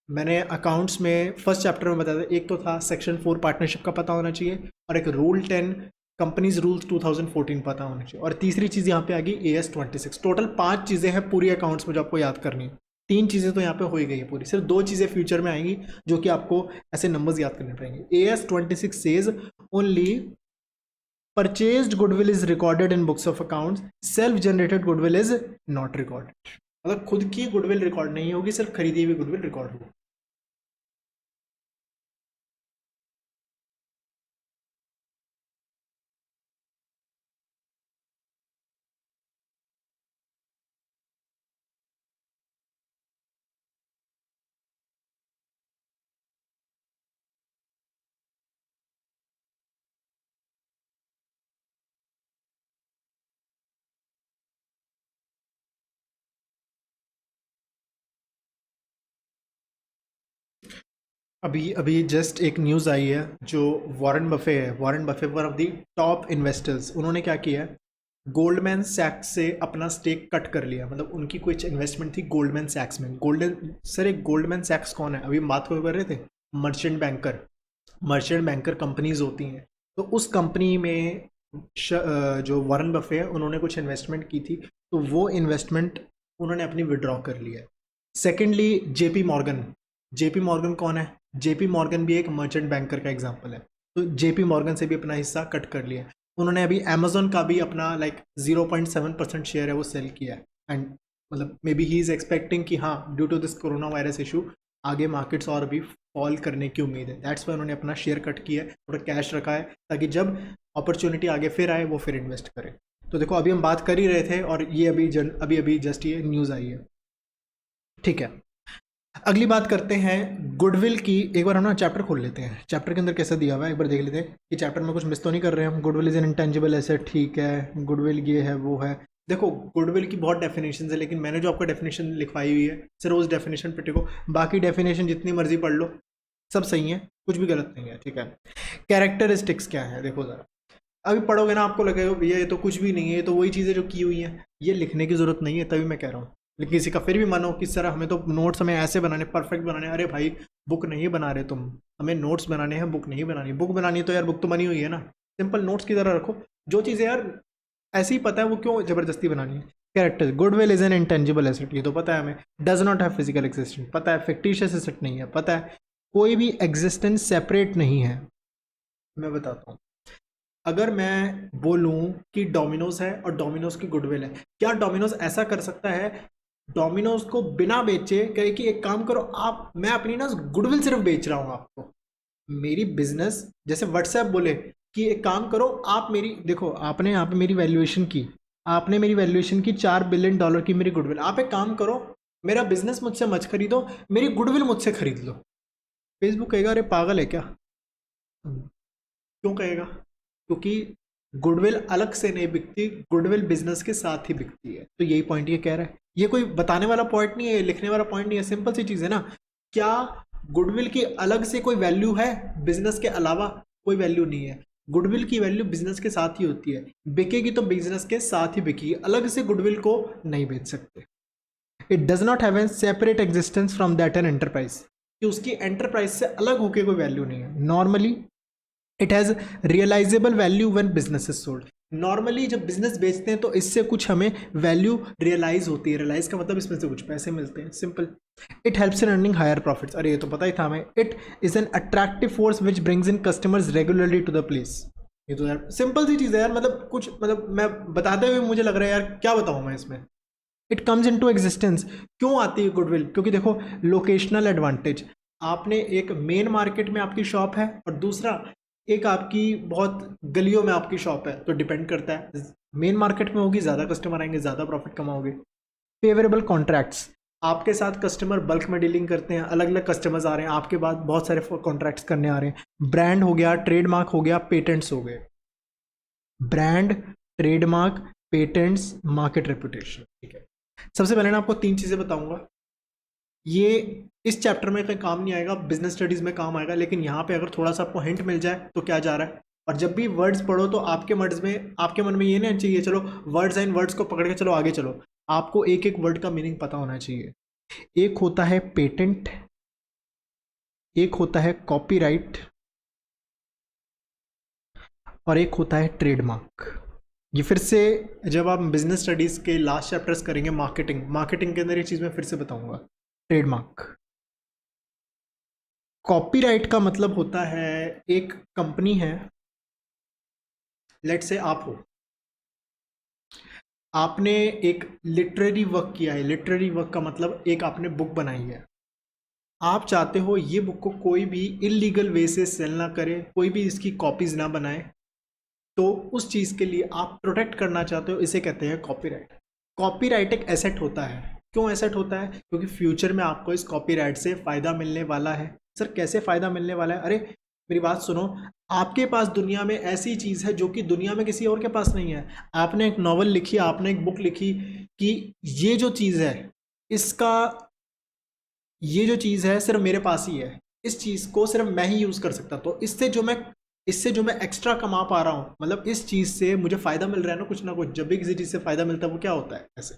मैंने अकाउंट्स में फर्स्ट चैप्टर में बताया था, एक तो था सेक्शन 4 पार्टनरशिप का पता होना चाहिए, और एक रूल 10 कंपनीज रूल्स 2014 पता होना चाहिए, और तीसरी चीज़ यहाँ पे आ गई AS26। टोटल 5 चीज़ें हैं पूरी अकाउंट्स में जो आपको याद करनी है। 3 चीज़ें तो यहाँ पे हो ही गई है पूरी, सिर्फ 2 चीज़ें फ्यूचर में आएंगी जो कि आपको ऐसे नंबर्स याद करने पड़ेंगे। AS26 says only purchased goodwill is recorded in books of accounts, self generated goodwill is not recorded. मतलब खुद की गुडविल रिकॉर्ड नहीं होगी, सिर्फ खरीदी हुई गुडविल रिकॉर्ड होगी। अभी अभी जस्ट एक न्यूज़ आई है, जो वॉरेन बफे है, Warren Buffett one of the top investors, उन्होंने क्या किया है, गोल्डमैन सैक्स से अपना स्टेक कट कर लिया। मतलब उनकी कुछ इन्वेस्टमेंट थी गोल्डमैन सैक्स में। गोल्डन सर एक गोल्डमैन सैक्स कौन है, अभी हम बात कर रहे थे, merchant banker. Merchant banker companies होती हैं, तो उस कंपनी में जो वॉरेन बफे है उन्होंने कुछ इन्वेस्टमेंट की थी, तो वो इन्वेस्टमेंट उन्होंने अपनी विड्रॉ कर लिया है। Secondly JP Morgan. JP Morgan कौन है, जेपी मॉर्गन भी एक मर्चेंट बैंकर का एग्जांपल है, तो जेपी मॉर्गन से भी अपना हिस्सा कट कर लिया है। उन्होंने अभी अमेजोन का भी अपना 0.7% शेयर है वो सेल किया है, एंड मतलब maybe he is expecting कि हाँ due to this corona virus issue आगे मार्केट्स और भी फॉल करने की उम्मीद है। दैट्स वाई उन्होंने अपना शेयर कट किया है, थोड़ा कैश रखा है, ताकि जब अपॉर्चुनिटी आगे फिर आए वो फिर इन्वेस्ट करे। तो देखो अभी हम बात कर ही रहे थे, और ये अभी अभी जस्ट ये न्यूज़ आई है। ठीक है, अगली बात करते हैं गुडविल की। एक बार हम ना चैप्टर खोल लेते हैं, चैप्टर के अंदर कैसा दिया हुआ है एक बार देख लेते हैं कि चैप्टर में कुछ मिस तो नहीं कर रहे हैं हम। Goodwill is an intangible asset, ठीक है, गुडविल ये है वो है। देखो गुडविल की बहुत डेफिनेशन है, लेकिन मैंने जो आपको डेफिनेशन लिखवाई हुई है सिर्फ उस डेफिनेशन पे टिको, बाकी डेफिनेशन जितनी मर्जी पढ़ लो, सब सही है, कुछ भी गलत नहीं है। ठीक है, कैरेक्टरिस्टिक्स क्या है देखो ज़रा, अभी पढ़ोगे ना आपको लगेगा भैया ये तो कुछ भी नहीं है, ये तो वही चीज़ें जो की हुई हैं, ये लिखने की ज़रूरत नहीं है, तभी मैं कह रहा हूँ। लेकिन किसी का फिर भी मन हो कि सर हमें तो नोट्स हमें ऐसे बनाने परफेक्ट बनाने, अरे भाई बुक नहीं बना रहे तुम, हमें नोट्स बनाने हैं, बुक नहीं बनानी। बुक बनानी है तो यार बुक तो बनी हुई है ना, सिंपल नोट्स की तरह रखो। जो चीज़ें यार ऐसे ही पता है वो क्यों ज़बरदस्ती बनानी है। Character, goodwill is an intangible asset, ये तो पता है हमें। Does not have physical existence, पता है। फिक्टिशियस एसेट नहीं है, पता है। कोई भी एग्जिस्टेंस सेपरेट नहीं है। मैं बताता हूँ, अगर मैं बोलूं कि डोमिनोज है और डोमिनोज की गुडविल है, क्या डोमिनोज ऐसा कर सकता है डोमिनोज को बिना बेचे कहे कि एक काम करो आप, मैं अपनी ना गुडविल सिर्फ बेच रहा हूं आपको, मेरी बिजनेस, जैसे व्हाट्सएप बोले कि एक काम करो आप मेरी, देखो आपने यहाँ पे मेरी वैल्यूएशन की, आपने मेरी वैल्यूएशन की $4 बिलियन की मेरी गुडविल, आप एक काम करो मेरा बिजनेस मुझसे मत खरीदो, मेरी गुडविल मुझसे खरीद लो। फेसबुक कहेगा अरे पागल है क्या, क्यों कहेगा, क्योंकि गुडविल अलग से नहीं बिकती, गुडविल बिजनेस के साथ ही बिकती है। तो यही पॉइंट ये कह रहा है, ये कोई बताने वाला पॉइंट नहीं है, लिखने वाला पॉइंट नहीं है, सिंपल सी चीज़ है ना। क्या गुडविल की अलग से कोई वैल्यू है बिजनेस के अलावा? कोई वैल्यू नहीं है। गुडविल की वैल्यू बिजनेस के साथ ही होती है, बिकेगी तो बिजनेस के साथ ही बिकेगी, अलग से गुडविल को नहीं बेच सकते। It does not have an separate existence from that an enterprise, कि उसकी एंटरप्राइज से अलग होकर कोई वैल्यू नहीं है। Normally it has realisable value when business is sold, normally जब बिजनेस बेचते हैं तो इससे कुछ हमें वैल्यू रियलाइज होती है, रियलाइज का मतलब इसमें से कुछ पैसे मिलते हैं, simple. It helps in earning higher profits, अरे ये तो पता ही था हमें। It is an attractive force which brings in customers regularly to the place, ये तो यार सिंपल सी चीज़ है यार, मतलब कुछ मतलब मैं बताते हुए मुझे लग रहा है यार क्या बताऊँ मैं इसमें। It comes into existence, क्यों आती है गुडविल, क्योंकि देखो लोकेशनल एडवांटेज, आपने एक मेन मार्केट में आपकी शॉप है और दूसरा एक आपकी बहुत गलियों में आपकी शॉप है, तो डिपेंड करता है, मेन मार्केट में होगी ज़्यादा कस्टमर आएंगे, ज़्यादा प्रॉफिट कमाओगे। फेवरेबल कॉन्ट्रैक्ट्स, आपके साथ कस्टमर बल्क में डीलिंग करते हैं, अलग अलग कस्टमर्स आ रहे हैं आपके बाद, बहुत सारे कॉन्ट्रैक्ट्स करने आ रहे हैं। ब्रांड हो गया, ट्रेडमार्क हो गया, पेटेंट्स हो गए। Brand, trademark, patents, market reputation. ठीक है, सबसे पहले ना आपको 3 चीज़ें बताऊंगा, ये इस चैप्टर में कहीं काम नहीं आएगा, बिजनेस स्टडीज में काम आएगा, लेकिन यहाँ पे अगर थोड़ा सा आपको हिंट मिल जाए तो क्या जा रहा है। और जब भी वर्ड्स पढ़ो तो आपके मन में ये नहीं चाहिए चलो वर्ड्स एंड वर्ड्स को पकड़ के चलो आगे चलो, आपको एक एक वर्ड का मीनिंग पता होना चाहिए। एक होता है पेटेंट, एक होता है कॉपीराइट और एक होता है ट्रेडमार्क। ये फिर से जब आप बिजनेस स्टडीज के लास्ट चैप्टर्स करेंगे, मार्केटिंग के अंदर ये चीज़ मैं फिर से बताऊंगा। ट्रेडमार्क, कॉपीराइट का मतलब होता है एक कंपनी है, लेट से आप हो, आपने एक लिटरेरी वर्क किया है। लिटरेरी वर्क का मतलब एक आपने बुक बनाई है, आप चाहते हो ये बुक को कोई भी इलीगल वे से सेल ना करे, कोई भी इसकी कॉपीज ना बनाए, तो उस चीज़ के लिए आप प्रोटेक्ट करना चाहते हो, इसे कहते हैं कॉपीराइट। कॉपीराइट एक एसेट होता है। क्यों एसेट होता है? क्योंकि फ्यूचर में आपको इस कॉपीराइट से फ़ायदा मिलने वाला है। सर कैसे फ़ायदा मिलने वाला है? अरे मेरी बात सुनो, आपके पास दुनिया में ऐसी चीज़ है जो कि दुनिया में किसी और के पास नहीं है। आपने एक नॉवल लिखी, आपने एक बुक लिखी कि ये जो चीज़ है, इसका ये जो चीज़ है सिर्फ मेरे पास ही है, इस चीज़ को सिर्फ मैं ही यूज़ कर सकता। तो इससे जो मैं एक्स्ट्रा कमा पा रहा हूँ, मतलब इस चीज़ से मुझे फ़ायदा मिल रहा है ना कुछ। जब भी किसी चीज़ से फ़ायदा मिलता है वो क्या होता है? ऐसे।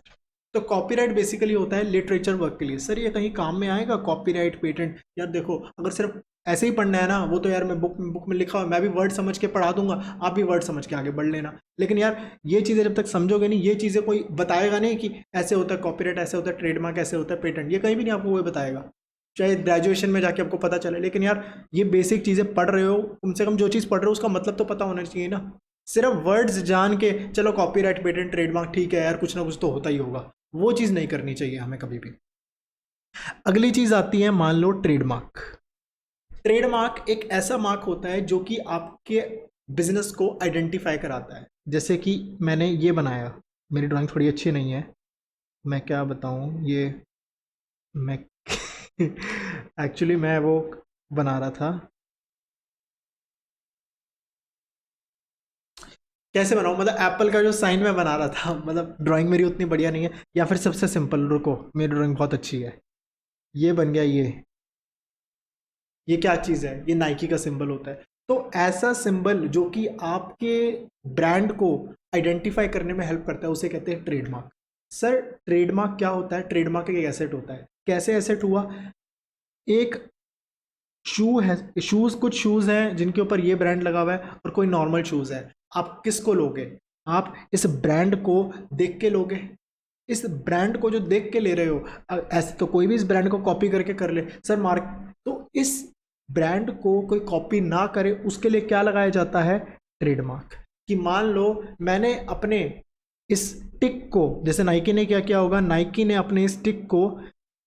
तो कॉपीराइट बेसिकली होता है लिटरेचर वर्क के लिए। सर ये कहीं काम में आएगा कॉपीराइट, पेटेंट? यार देखो, अगर सिर्फ ऐसे ही पढ़ना है ना, वो तो यार मैं बुक में लिखा हुआ, मैं भी वर्ड समझ के पढ़ा दूंगा, आप भी वर्ड समझ के आगे बढ़ लेना। लेकिन यार ये चीज़ें जब तक समझोगे नहीं, ये चीज़ें कोई बताएगा नहीं कि ऐसे होता है कॉपीराइट, ऐसे होता है ट्रेडमार्क, ऐसे होता है पेटेंट, ये कहीं भी नहीं आपको कोई बताएगा, चाहे ग्रेजुएशन में जाके आपको पता चले। लेकिन यार ये बेसिक चीज़ें पढ़ रहे हो, कम से कम जो चीज़ पढ़ रहे हो उसका मतलब तो पता होना चाहिए ना। सिर्फ वर्ड्स जान के चलो कॉपीराइट, पेटेंट, ट्रेडमार्क, ठीक है यार कुछ ना कुछ तो होता ही होगा, वो चीज़ नहीं करनी चाहिए हमें कभी भी। अगली चीज़ आती है, मान लो ट्रेडमार्क। ट्रेडमार्क एक ऐसा मार्क होता है जो कि आपके बिजनेस को आइडेंटिफाई कराता है। जैसे कि मैंने ये बनाया, मेरी ड्राइंग थोड़ी अच्छी नहीं है, मैं क्या बताऊँ, ये मैं एक्चुअली मैं वो बना रहा था, कैसे बनाऊँ, मतलब एप्पल का जो साइन मैं बना रहा था, मतलब ड्राइंग मेरी उतनी बढ़िया नहीं है। या फिर सबसे सिंपल, रुको, मेरी ड्राइंग बहुत अच्छी है, ये बन गया। ये क्या चीज़ है? ये नाइकी का सिंबल होता है। तो ऐसा सिंबल जो कि आपके ब्रांड को आइडेंटिफाई करने में हेल्प करता है, उसे कहते हैं ट्रेडमार्क। सर ट्रेडमार्क क्या होता है? ट्रेडमार्क एक एसेट होता है। कैसे एसेट हुआ? एक शू है, शूज़, कुछ शूज़ हैं जिनके ऊपर ये ब्रांड लगा हुआ है और कोई नॉर्मल शूज़ है। आप किसको लोगे? आप इस ब्रांड को देख के लोगे। इस ब्रांड को जो देख के ले रहे हो, ऐसे तो कोई भी इस ब्रांड को कॉपी करके कर ले सर, मार्क। तो इस ब्रांड को कोई कॉपी ना करे उसके लिए क्या लगाया जाता है? ट्रेडमार्क। कि मान लो मैंने अपने इस टिक को, जैसे नाइकी ने क्या किया होगा, नाइकी ने अपने इस टिक को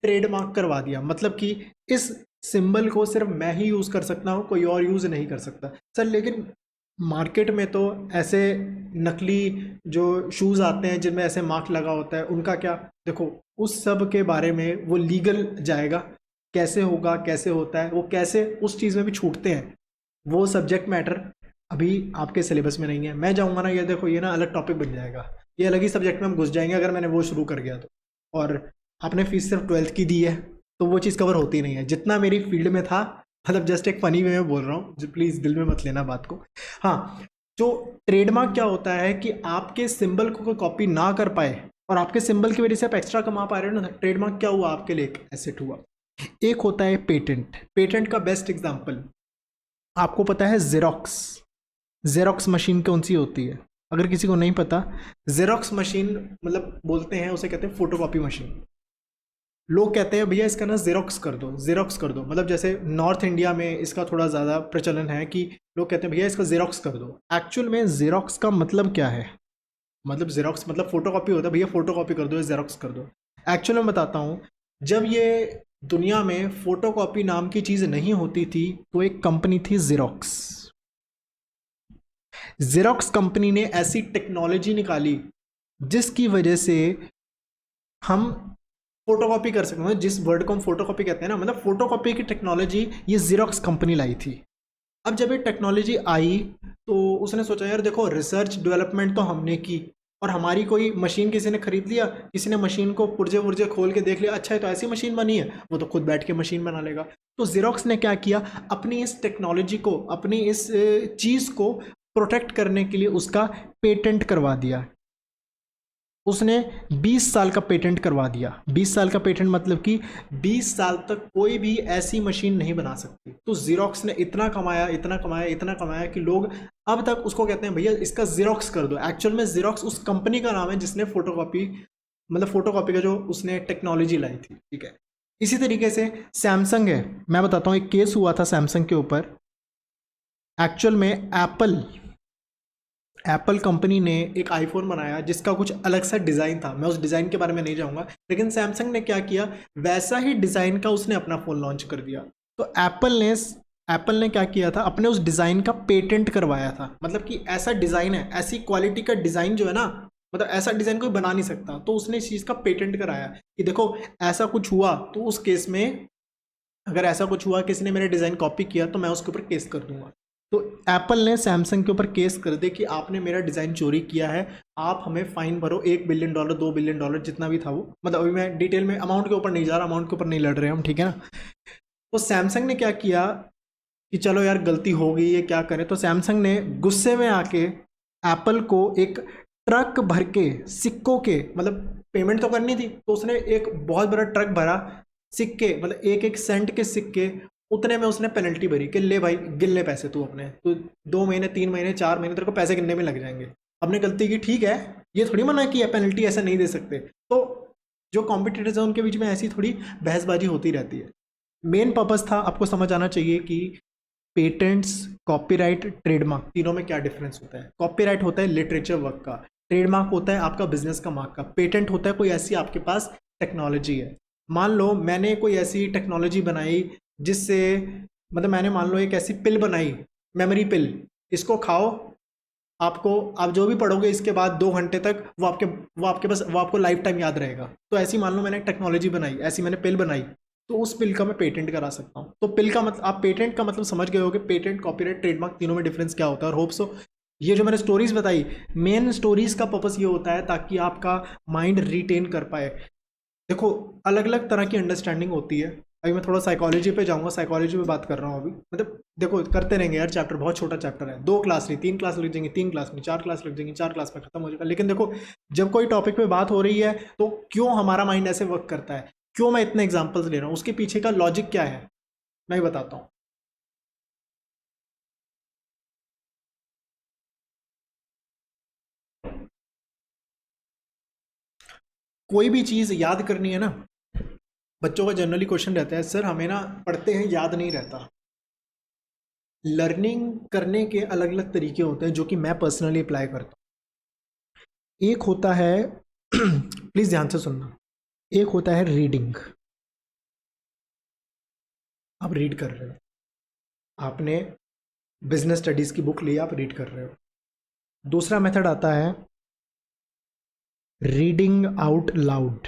ट्रेडमार्क करवा दिया, मतलब कि इस सिंबल को सिर्फ मैं ही यूज़ कर सकता हूँ, कोई और यूज़ नहीं कर सकता। सर लेकिन मार्केट में तो ऐसे नकली जो शूज़ आते हैं जिनमें ऐसे मार्क लगा होता है, उनका क्या? देखो उस सब के बारे में वो लीगल जाएगा, कैसे होगा, कैसे होता है, वो कैसे उस चीज़ में भी छूटते हैं, वो सब्जेक्ट मैटर अभी आपके सिलेबस में नहीं है। मैं जाऊँगा ना, ये देखो ये ना अलग टॉपिक बन जाएगा, ये अलग ही सब्जेक्ट में हम घुस जाएंगे अगर मैंने वो शुरू कर गया तो। और आपने फीस सिर्फ 12th की दी है तो वो चीज़ कवर होती नहीं है, जितना मेरी फील्ड में था। मतलब जस्ट एक फनी वे में बोल रहा हूँ, प्लीज़ दिल में मत लेना बात को। हाँ, जो ट्रेडमार्क क्या होता है कि आपके सिंबल को कोई कॉपी ना कर पाए और आपके सिंबल की वजह से आप एक्स्ट्रा कमा पा रहे हो ना, ट्रेडमार्क क्या हुआ आपके लिए? एक एसेट हुआ। एक होता है पेटेंट। पेटेंट का बेस्ट एग्जांपल आपको पता है, जेरोक्स। जेरोक्स मशीन कौन सी होती है? अगर किसी को नहीं पता, जेरोक्स मशीन मतलब बोलते हैं उसे, कहते हैं फोटोकॉपी मशीन। लोग कहते हैं भैया इसका ना जेरोक्स कर दो, जेरोक्स कर दो। मतलब जैसे नॉर्थ इंडिया में इसका थोड़ा ज़्यादा प्रचलन है कि लोग कहते हैं भैया इसका जेरोक्स कर दो। एक्चुअल में जेरोक्स का मतलब क्या है? मतलब जेरोक्स मतलब फोटोकॉपी होता है, भैया फोटोकॉपी कर दो, जेरोक्स कर दो। एक्चुअल में बताता हूँ, जब ये दुनिया में फोटोकॉपी नाम की चीज़ नहीं होती थी तो एक कंपनी थी जेरोक्स। जेरोक्स कंपनी ने ऐसी टेक्नोलॉजी निकाली जिसकी वजह से हम फोटोकॉपी कर सकते हैं। जिस वर्ड को हम फोटोकॉपी कहते हैं ना, मतलब फोटोकॉपी की टेक्नोलॉजी ये जेरोक्स कंपनी लाई थी। अब जब ये टेक्नोलॉजी आई तो उसने सोचा यार देखो, रिसर्च डेवलपमेंट तो हमने की और हमारी कोई मशीन किसी ने खरीद लिया, किसी ने मशीन को पुर्जे पुर्जे खोल के देख लिया, अच्छा है तो ऐसी मशीन बनी है, वो तो खुद बैठ के मशीन बना लेगा। तो जेरोक्स ने क्या किया, अपनी इस टेक्नोलॉजी को, अपनी इस चीज़ को प्रोटेक्ट करने के लिए उसका पेटेंट करवा दिया। उसने 20 साल का पेटेंट करवा दिया। 20 साल का पेटेंट मतलब कि 20 साल तक कोई भी ऐसी मशीन नहीं बना सकती। तो जीरोक्स ने इतना कमाया, इतना कमाया, इतना कमाया कि लोग अब तक उसको कहते हैं भैया इसका जीरोक्स कर दो। एक्चुअल में जीरोक्स उस कंपनी का नाम है जिसने फोटोकॉपी, मतलब फोटोकॉपी का जो उसने टेक्नोलॉजी लाई थी, ठीक है। इसी तरीके से सैमसंग है, मैं बताता हूँ, एक केस हुआ था सैमसंग के ऊपर। एक्चुअल में एप्पल कंपनी ने एक आईफोन बनाया जिसका कुछ अलग सा डिज़ाइन था, मैं उस डिज़ाइन के बारे में नहीं जाऊंगा, लेकिन सैमसंग ने क्या किया, वैसा ही डिज़ाइन का उसने अपना फ़ोन लॉन्च कर दिया। तो एप्पल ने क्या किया था, अपने उस डिज़ाइन का पेटेंट करवाया था। मतलब कि ऐसा डिज़ाइन है, ऐसी क्वालिटी का डिज़ाइन जो है ना, मतलब ऐसा डिज़ाइन कोई बना नहीं सकता, तो उसने इस चीज़ का पेटेंट कराया कि देखो ऐसा कुछ हुआ तो उस केस में, अगर ऐसा कुछ हुआ किसी ने मेरे डिज़ाइन कॉपी किया तो मैं उसके ऊपर केस कर दूंगा। तो एप्पल ने सैमसंग के ऊपर केस कर दे कि आपने मेरा डिज़ाइन चोरी किया है, आप हमें फाइन भरो $1 बिलियन, $2 बिलियन, जितना भी था वो, मतलब अभी मैं डिटेल में अमाउंट के ऊपर नहीं जा रहा, अमाउंट के ऊपर नहीं लड़ रहे हम, ठीक है ना। तो सैमसंग ने क्या किया कि चलो यार गलती हो गई है, क्या करें। तो सैमसंग ने गुस्से में आके एप्पल को एक ट्रक भर के सिक्कों के, मतलब पेमेंट तो करनी थी, तो उसने एक बहुत बड़ा ट्रक भरा सिक्के, मतलब 1-1 सेंट के सिक्के, उतने में उसने पेनल्टी भरी कि ले भाई गिन ले पैसे तू अपने, तो 2 महीने, 3 महीने, 4 महीने तेरे को पैसे गिनने में लग जाएंगे। अपने गलती की, ठीक है, ये थोड़ी मना की है, पेनल्टी ऐसा नहीं दे सकते। तो जो कॉम्पिटिटर्स हैं उनके बीच में ऐसी थोड़ी बहसबाजी होती रहती है। मेन पर्पस था, आपको समझ आना चाहिए कि पेटेंट्स, कॉपीराइट, ट्रेडमार्क, तीनों में क्या डिफरेंस होता है। कॉपीराइट होता है लिटरेचर वर्क का, ट्रेडमार्क होता है आपका बिजनेस का मार्क का, पेटेंट होता है कोई ऐसी आपके पास टेक्नोलॉजी है। मान लो मैंने कोई ऐसी टेक्नोलॉजी बनाई जिससे, मतलब मैंने मान लो एक ऐसी पिल बनाई, मेमोरी पिल, इसको खाओ, आपको, आप जो भी पढ़ोगे इसके बाद 2 घंटे तक वो आपके पास, वो आपको लाइफ टाइम याद रहेगा। तो ऐसी मान लो मैंने टेक्नोलॉजी बनाई, ऐसी मैंने पिल बनाई, तो उस पिल का मैं पेटेंट करा सकता हूँ। तो पिल का मतलब, आप पेटेंट का मतलब समझ गए हो कि पेटेंट, कॉपीराइट, ट्रेडमार्क, तीनों में डिफरेंस क्या होता है। और होप सो ये जो मैंने स्टोरीज बताई, मेन स्टोरीज का पर्पस ये होता है ताकि आपका माइंड रिटेन कर पाए। देखो अलग अलग तरह की अंडरस्टैंडिंग होती है। अभी मैं थोड़ा साइकोलॉजी पे जाऊंगा, साइकोलॉजी पे बात कर रहा हूँ अभी। मतलब देखो करते रहेंगे यार, चैप्टर बहुत छोटा चैप्टर है, 2 क्लास नहीं 3 क्लास लग जाएंगी, 3 क्लास में 4 क्लास लग जाएंगी, 4 क्लास में खत्म हो जाएगा। लेकिन देखो जब कोई टॉपिक पे बात हो रही है तो क्यों हमारा माइंड ऐसे वर्क करता है, क्यों मैं इतने एग्जाम्पल्स ले रहा हूँ, उसके पीछे का लॉजिक क्या है, मैं बताता हूँ। कोई भी चीज़ याद करनी है ना, बच्चों का जनरली क्वेश्चन रहता है सर हमें ना पढ़ते हैं याद नहीं रहता। लर्निंग करने के अलग अलग तरीके होते हैं जो कि मैं पर्सनली अप्लाई करता हूँ। एक होता है प्लीज़ ध्यान से सुनना, एक होता है रीडिंग, आप रीड कर रहे हो, आपने बिजनेस स्टडीज़ की बुक ली, आप रीड कर रहे हो। दूसरा मेथड आता है रीडिंग आउट लाउड।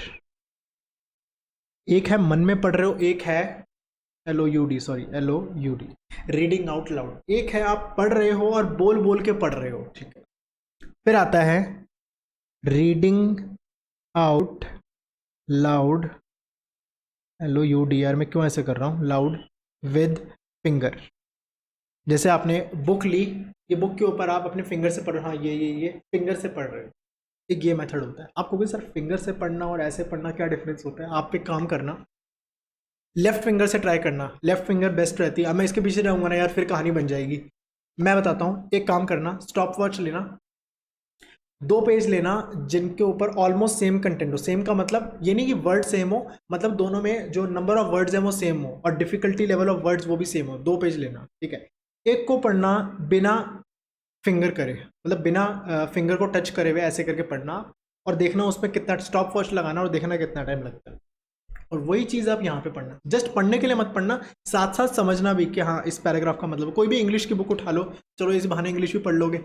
एक है मन में पढ़ रहे हो, एक है LOUD, रीडिंग आउट लाउड। एक है आप पढ़ रहे हो और बोल बोल के पढ़ रहे हो, ठीक है। फिर आता है रीडिंग आउट लाउड, LOUDR, मैं क्यों ऐसे कर रहा हूँ, लाउड विद फिंगर। जैसे आपने बुक ली, ये बुक के ऊपर आप अपने फिंगर से पढ़ रहे हो, हाँ ये फिंगर से पढ़ रहे हो, एक ये मेथड होता है। आपको भी सर फिंगर से पढ़ना और ऐसे पढ़ना क्या डिफरेंस होता है, आप एक काम करना, लेफ्ट फिंगर से ट्राई करना, लेफ्ट फिंगर बेस्ट रहती है। अब मैं इसके पीछे जाऊंगा ना यार, फिर कहानी बन जाएगी। मैं बताता हूँ, एक काम करना, स्टॉप वॉच लेना, 2 पेज लेना जिनके ऊपर ऑलमोस्ट सेम कंटेंट हो। सेम का मतलब ये नहीं कि वर्ड सेम हो, मतलब दोनों में जो नंबर ऑफ वर्ड्स है वो सेम हो और डिफिकल्टी लेवल ऑफ वर्ड्स वो भी सेम हो। 2 पेज लेना, ठीक है। एक को पढ़ना बिना फिंगर करे, मतलब बिना फिंगर को टच करे हुए ऐसे करके पढ़ना, और देखना उसमें कितना, स्टॉप वॉच लगाना और देखना कितना टाइम लगता है। और वही चीज़ आप यहाँ पे पढ़ना, जस्ट पढ़ने के लिए मत पढ़ना, साथ साथ समझना भी कि हाँ इस पैराग्राफ का मतलब। कोई भी इंग्लिश की बुक उठा लो, चलो इस बहाने इंग्लिश भी पढ़ लोगे।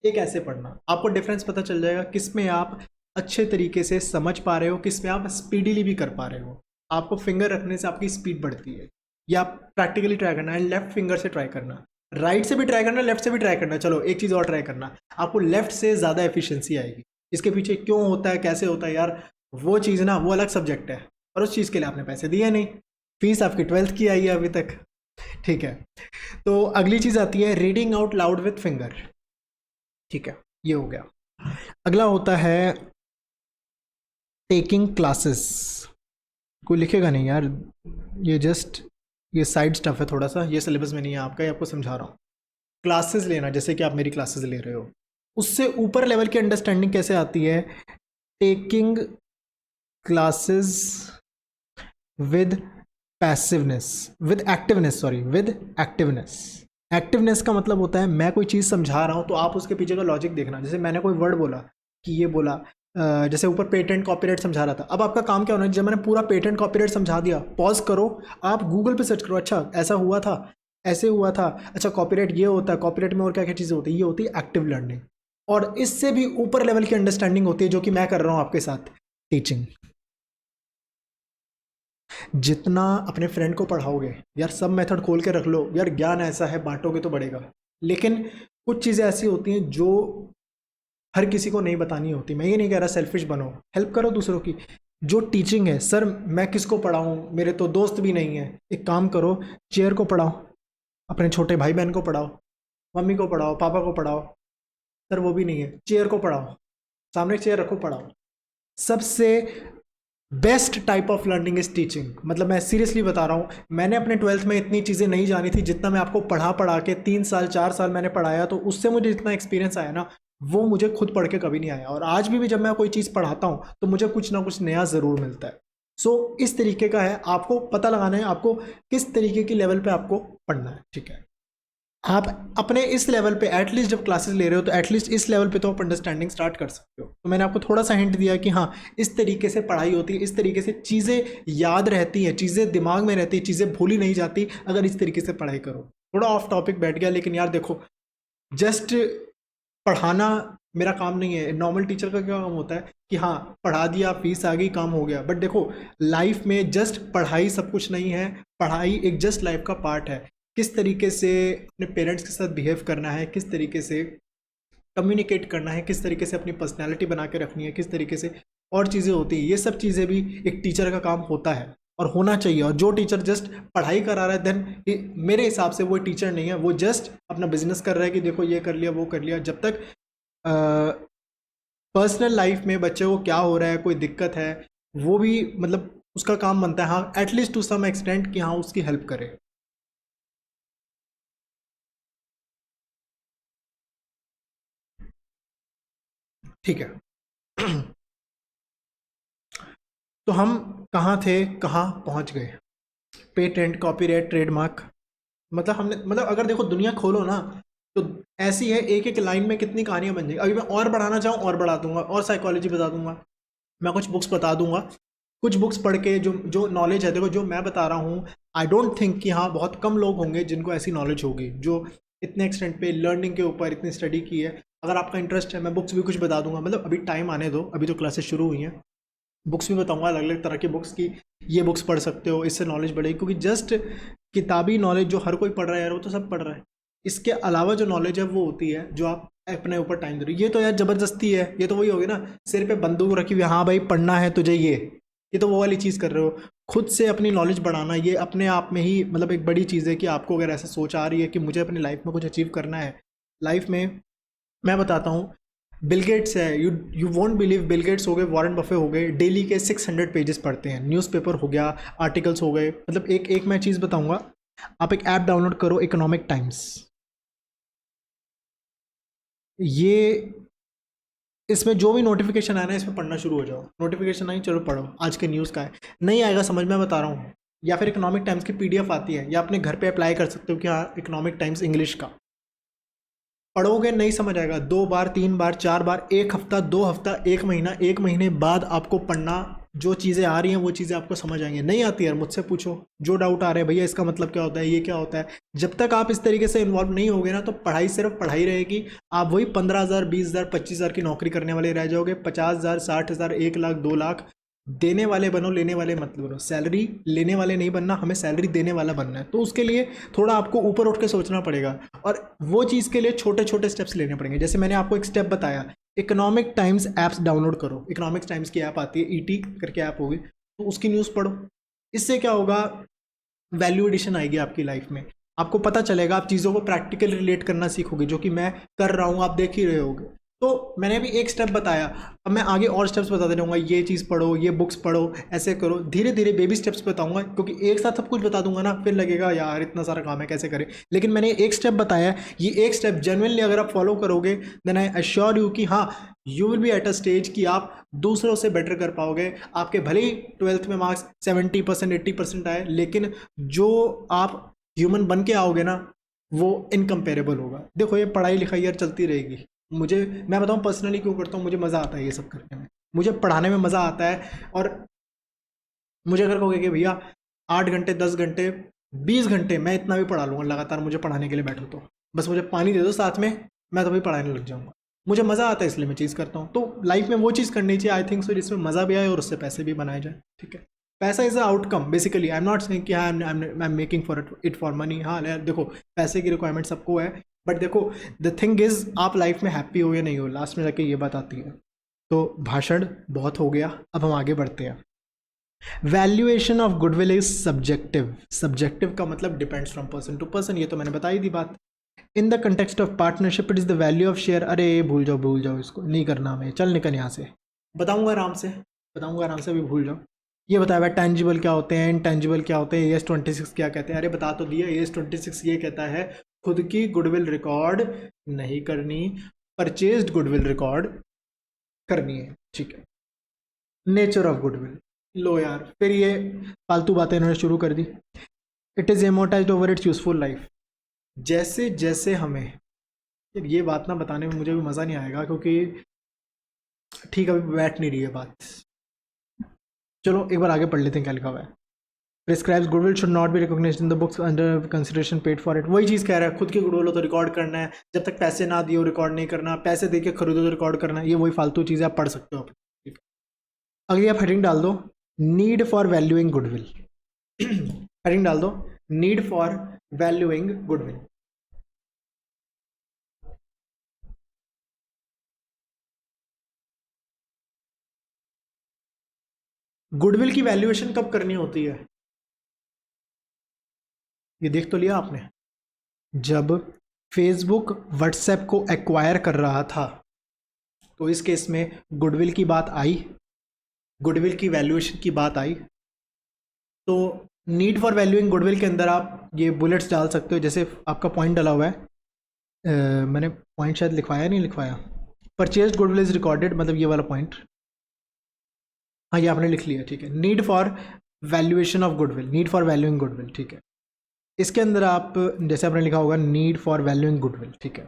एक ऐसे पढ़ना, आपको डिफरेंस पता चल जाएगा किस में आप अच्छे तरीके से समझ पा रहे हो, किस में आप स्पीडीली भी कर पा रहे हो। आपको फिंगर रखने से आपकी स्पीड बढ़ती है। या आप प्रैक्टिकली ट्राई करना, एंड लेफ्ट फिंगर से ट्राई करना, राइट से भी ट्राई करना, लेफ्ट से भी ट्राई करना। चलो एक चीज़ और ट्राई करना, आपको लेफ्ट से ज़्यादा एफिशिएंसी आएगी। इसके पीछे क्यों होता है, कैसे होता है यार, वो चीज़ ना वो अलग सब्जेक्ट है, और उस चीज़ के लिए आपने पैसे दिए नहीं, फीस आपकी 12th की आई है अभी तक, ठीक है। तो अगली चीज़ आती है reading out loud with finger, ठीक है, ये हो गया। अगला होता है टेकिंग क्लासेस, कोई लिखेगा नहीं यार, ये साइड स्टफ है थोड़ा सा, ये सिलेबस में नहीं है आपका, ये आपको समझा रहा हूँ। क्लासेस लेना, जैसे कि आप मेरी क्लासेस ले रहे हो, उससे ऊपर लेवल की अंडरस्टैंडिंग कैसे आती है? Taking classes with passiveness, with activeness, sorry, with activeness. Activeness का मतलब होता है मैं कोई चीज़ समझा रहा हूँ तो आप उसके पीछे का लॉजिक देखना। जैसे मैंने कोई वर्ड बोला कि ये बोला, जैसे ऊपर पेटेंट कॉपीराइट समझा रहा था, अब आपका काम क्या होना है, जब मैंने पूरा पेटेंट कॉपीराइट समझा दिया, पॉज करो, आप गूगल पे सर्च करो, अच्छा ऐसा हुआ था, ऐसे हुआ था, अच्छा कॉपीराइट ये होता है, कॉपीराइट में और क्या क्या चीज़ें होती है, ये होती है एक्टिव लर्निंग। और इससे भी ऊपर लेवल की अंडरस्टैंडिंग होती है जो कि मैं कर रहा हूँ आपके साथ, टीचिंग। जितना अपने फ्रेंड को पढ़ाओगे यार, सब मेथड खोल के रख लो यार, ज्ञान ऐसा है बांटोगे तो बढ़ेगा, लेकिन कुछ चीज़ें ऐसी होती हैं जो हर किसी को नहीं बतानी होती। मैं ये नहीं कह रहा सेल्फिश बनो, हेल्प करो दूसरों की। जो टीचिंग है, सर मैं किसको पढ़ाऊँ, मेरे तो दोस्त भी नहीं है, एक काम करो, चेयर को पढ़ाओ, अपने छोटे भाई बहन को पढ़ाओ, मम्मी को पढ़ाओ, पापा को पढ़ाओ। सर वो भी नहीं है, चेयर को पढ़ाओ, सामने चेयर रखो, पढ़ाओ। सबसे best type of learning is teaching. मतलब मैं सीरियसली बता रहा हूँ, मैंने अपने 12th में इतनी चीज़ें नहीं जानी थी जितना मैं आपको पढ़ा पढ़ा के 3 साल 4 साल मैंने पढ़ाया, तो उससे मुझे जितना एक्सपीरियंस आया ना, वो मुझे खुद पढ़ के कभी नहीं आया। और आज भी जब मैं कोई चीज़ पढ़ाता हूँ तो मुझे कुछ ना कुछ नया ज़रूर मिलता है। सो इस तरीके का है, आपको पता लगाना है आपको किस तरीके की लेवल पे आपको पढ़ना है, ठीक है। आप अपने इस लेवल पे एटलीस्ट जब क्लासेस ले रहे हो तो एटलीस्ट इस लेवल पे तो आप अंडरस्टैंडिंग स्टार्ट कर सकते हो। तो मैंने आपको थोड़ा सा हिंट दिया कि हाँ, इस तरीके से पढ़ाई होती है, इस तरीके से चीज़ें याद रहती हैं, चीज़ें दिमाग में रहती हैं, चीज़ें भूली नहीं जाती अगर इस तरीके से पढ़ाई करो। थोड़ा ऑफ टॉपिक बैठ गया, लेकिन यार देखो, जस्ट पढ़ाना मेरा काम नहीं है। नॉर्मल टीचर का क्या काम होता है कि हाँ पढ़ा दिया, फीस आ गई, काम हो गया। बट देखो, लाइफ में जस्ट पढ़ाई सब कुछ नहीं है, पढ़ाई एक जस्ट लाइफ का पार्ट है। किस तरीके से अपने पेरेंट्स के साथ बिहेव करना है, किस तरीके से कम्युनिकेट करना है, किस तरीके से अपनी पर्सनैलिटी बना के रखनी है, किस तरीके से और चीज़ें होती हैं, ये सब चीज़ें भी एक टीचर का काम होता है और होना चाहिए। और जो टीचर जस्ट पढ़ाई करा रहा है, देन मेरे हिसाब से वो टीचर नहीं है, वो जस्ट अपना बिजनेस कर रहा है कि देखो ये कर लिया, वो कर लिया। जब तक पर्सनल लाइफ में बच्चे को क्या हो रहा है, कोई दिक्कत है, वो भी मतलब उसका काम बनता है हाँ एटलीस्ट टू सम एक्सटेंट कि हाँ उसकी हेल्प करे। ठीक है। तो हम कहाँ थे, कहाँ पहुँच गए? पेटेंट, कॉपीराइट, ट्रेडमार्क, मतलब हमने, मतलब अगर देखो दुनिया खोलो ना, तो ऐसी है, एक एक लाइन में कितनी कहानियां बन जाएगी। अभी मैं और बढ़ाना चाहूँ और बढ़ा दूंगा, और साइकोलॉजी बता दूंगा, मैं कुछ बुक्स बता दूंगा। कुछ बुक्स पढ़ के जो जो नॉलेज है, देखो जो मैं बता रहा हूँ, आई डोंट थिंक कि हाँ बहुत कम लोग होंगे जिनको ऐसी नॉलेज होगी जो इतने एक्सटेंट पे लर्निंग के ऊपर इतनी स्टडी की है। अगर आपका इंटरेस्ट है, मैं बुक्स भी कुछ बता दूंगा। मतलब अभी टाइम आने दो, अभी तो क्लासेस शुरू हुई हैं, बुक्स भी बताऊंगा अलग अलग तरह की बुक्स की, ये बुक्स पढ़ सकते हो, इससे नॉलेज बढ़ेगी। क्योंकि जस्ट किताबी नॉलेज जो हर कोई पढ़ रहा है यार, वो तो सब पढ़ रहा है। इसके अलावा जो नॉलेज है वो होती है जो आप अपने ऊपर टाइम दे रहे हो। ये तो यार ज़बरदस्ती है, ये तो वही होगी ना, सिर पे बंदूक रखी हुई, हाँ भाई पढ़ना है तुझे, ये तो वो वाली चीज़ कर रहे हो। खुद से अपनी नॉलेज बढ़ाना, ये अपने आप में ही मतलब एक बड़ी चीज़ है कि आपको अगर ऐसा सोच आ रही है कि मुझे अपनी लाइफ में कुछ अचीव करना है। लाइफ में मैं बताता हूँ, बिल गेट्स है, you won't believe, Bill Gates हो गए, वॉरेन बफे हो गए, डेली के 600 पेजेस पढ़ते हैं। न्यूज़पेपर हो गया, आर्टिकल्स हो गए। मतलब एक एक मैं चीज़ बताऊंगा, आप एक ऐप डाउनलोड करो, इकोनॉमिक टाइम्स। ये इसमें जो भी नोटिफिकेशन आए ना, इसमें पढ़ना शुरू हो जाओ। नोटिफिकेशन आई, चलो पढ़ो आज के न्यूज़ का है, नहीं आएगा समझ में, बता रहा हूँ। या फिर इकोनॉमिक टाइम्स की पीडीएफ आती है, या अपने घर पे अप्लाई कर सकते हो कि हाँ इकोनॉमिक टाइम्स इंग्लिश का पढ़ोगे, नहीं समझ आएगा, 2 बार 3 बार 4 बार, एक हफ्ता 2 हफ्ता, एक महीना, एक महीने बाद आपको पढ़ना, जो चीज़ें आ रही हैं वो चीज़ें आपको समझ आएंगी। नहीं आती यार, मुझसे पूछो, जो डाउट आ रहा है भैया इसका मतलब क्या होता है, ये क्या होता है। जब तक आप इस तरीके से इन्वॉल्व नहीं होगे ना, तो पढ़ाई सिर्फ पढ़ाई रहेगी। आप वही 15,000 20,000 25,000 की नौकरी करने वाले रह जाओगे। 50,000 60,000 1 लाख 2 लाख देने वाले बनो, लेने वाले मत बनो। सैलरी लेने वाले नहीं बनना, हमें सैलरी देने वाला बनना है। तो उसके लिए थोड़ा आपको ऊपर उठ के सोचना पड़ेगा, और वो चीज़ के लिए छोटे छोटे स्टेप्स लेने पड़ेंगे। जैसे मैंने आपको एक स्टेप बताया, इकोनॉमिक टाइम्स ऐप्स डाउनलोड करो। इकोनॉमिक टाइम्स की ऐप आती है, ईटी करके ऐप होगी, तो उसकी न्यूज़ पढ़ो। इससे क्या होगा, वैल्यू एडिशन आएगी आपकी लाइफ में। आपको पता चलेगा, आप चीज़ों को प्रैक्टिकल रिलेट करना सीखोगे, जो कि मैं कर रहा हूँ, आप देख ही रहे होगे। तो मैंने अभी एक स्टेप बताया, अब मैं आगे और स्टेप्स बताते रहूँगा, ये चीज़ पढ़ो, ये बुक्स पढ़ो, ऐसे करो, धीरे धीरे बेबी स्टेप्स बताऊँगा, क्योंकि एक साथ सब कुछ बता दूंगा ना फिर लगेगा यार इतना सारा काम है कैसे करें। लेकिन मैंने एक स्टेप बताया, ये एक स्टेप जेन्युइनली अगर आप फॉलो करोगे देन आई अश्योर यू कि हाँ you will be at a stage कि आप दूसरों से बेटर कर पाओगे। आपके भले ही 12th में मार्क्स 70% 80% आए, लेकिन जो आप ह्यूमन बन के आओगे ना वो इनकम्पेरेबल होगा। देखो ये पढ़ाई लिखाई यार चलती रहेगी, मुझे मैं बताऊँ पर्सनली क्यों करता हूँ, मुझे मज़ा आता है ये सब करने में, मुझे पढ़ाने में मज़ा आता है। और मुझे अगर कहोगे कि भैया 8 घंटे 10 घंटे 20 घंटे मैं इतना भी पढ़ा लूँगा लगातार, मुझे पढ़ाने के लिए बैठो तो बस मुझे पानी दे दो साथ में, मैं तो भी पढ़ाने लग जाऊँगा। मुझे मज़ा आता है इसलिए मैं चीज़ करता हूँ। तो लाइफ में वो चीज़ करनी चाहिए आई थिंक सो जिसमें मज़ा भी आए और उससे पैसे भी बनाए जाए। ठीक है, पैसा is a outcome basically, I am not saying कि हाँ I am making for it for money. हाँ यार देखो पैसे की रिक्वायरमेंट सबको है, बट देखो द थिंग इज़ आप लाइफ में हैप्पी हो या नहीं हो लास्ट में जाके ये बात आती है। तो भाषण बहुत हो गया, अब हम आगे बढ़ते हैं। Valuation of goodwill is subjective. Subjective का मतलब depends from person to person, ये तो मैंने बताई थी बात। In the context of partnership it is the value of share. अरे भूल जाओ इसको नहीं करना हमें, चल निकल यहाँ से, बताऊंगा आराम से, बताऊंगा आराम से, अभी भूल जाओ। ये बताया हुआ टेंजिबल क्या होते हैं, इनटेंजिबल क्या होते हैं, AS26 क्या कहते हैं। अरे बता तो दिया, AS26 ये कहता है खुद की गुडविल रिकॉर्ड नहीं करनी, परचेज्ड गुडविल रिकॉर्ड करनी है। ठीक है, नेचर ऑफ गुडविल, लो यार फिर ये फालतू बातें इन्होंने शुरू कर दी। It is amortized over its useful life. जैसे जैसे हमें ये बात ना बताने में मुझे भी मज़ा नहीं आएगा, क्योंकि ठीक अभी बैठ नहीं रही है बात। चलो एक बार आगे पढ़ लेते हैं क्या लिखा हुआ है। Prescribes goodwill should not be recognised in the books under consideration paid for it. वही चीज़ कह रहा है, खुद की गुडविल हो तो रिकॉर्ड करना है, जब तक पैसे ना दिए रिकॉर्ड नहीं करना, पैसे दे के खरीदो तो रिकॉर्ड करना है। ये वही फालतू चीज़ें आप पढ़ सकते हो। अगली आप हेडिंग डाल दो need for valuing goodwill. Heading डाल दो need for valuing goodwill. Goodwill की वैल्यूएशन कब करनी होती है, ये देख तो लिया आपने। जब फेसबुक व्हाट्सएप को एक्वायर कर रहा था तो इस केस में गुडविल की बात आई, गुडविल की वैल्यूएशन की बात आई। तो नीड फॉर वैल्यूइंग गुडविल के अंदर आप ये बुलेट्स डाल सकते हो, जैसे आपका पॉइंट डाला हुआ है। मैंने पॉइंट शायद लिखवाया नहीं लिखवाया, परचेज गुडविल इज रिकॉर्डेड, मतलब ये वाला पॉइंट। हाँ ये आपने लिख लिया, ठीक है। Need for valuation of goodwill, need for valuing goodwill, ठीक है। इसके अंदर आप जैसे आपने लिखा होगा नीड फॉर वैल्यूइंग गुडविल, ठीक है।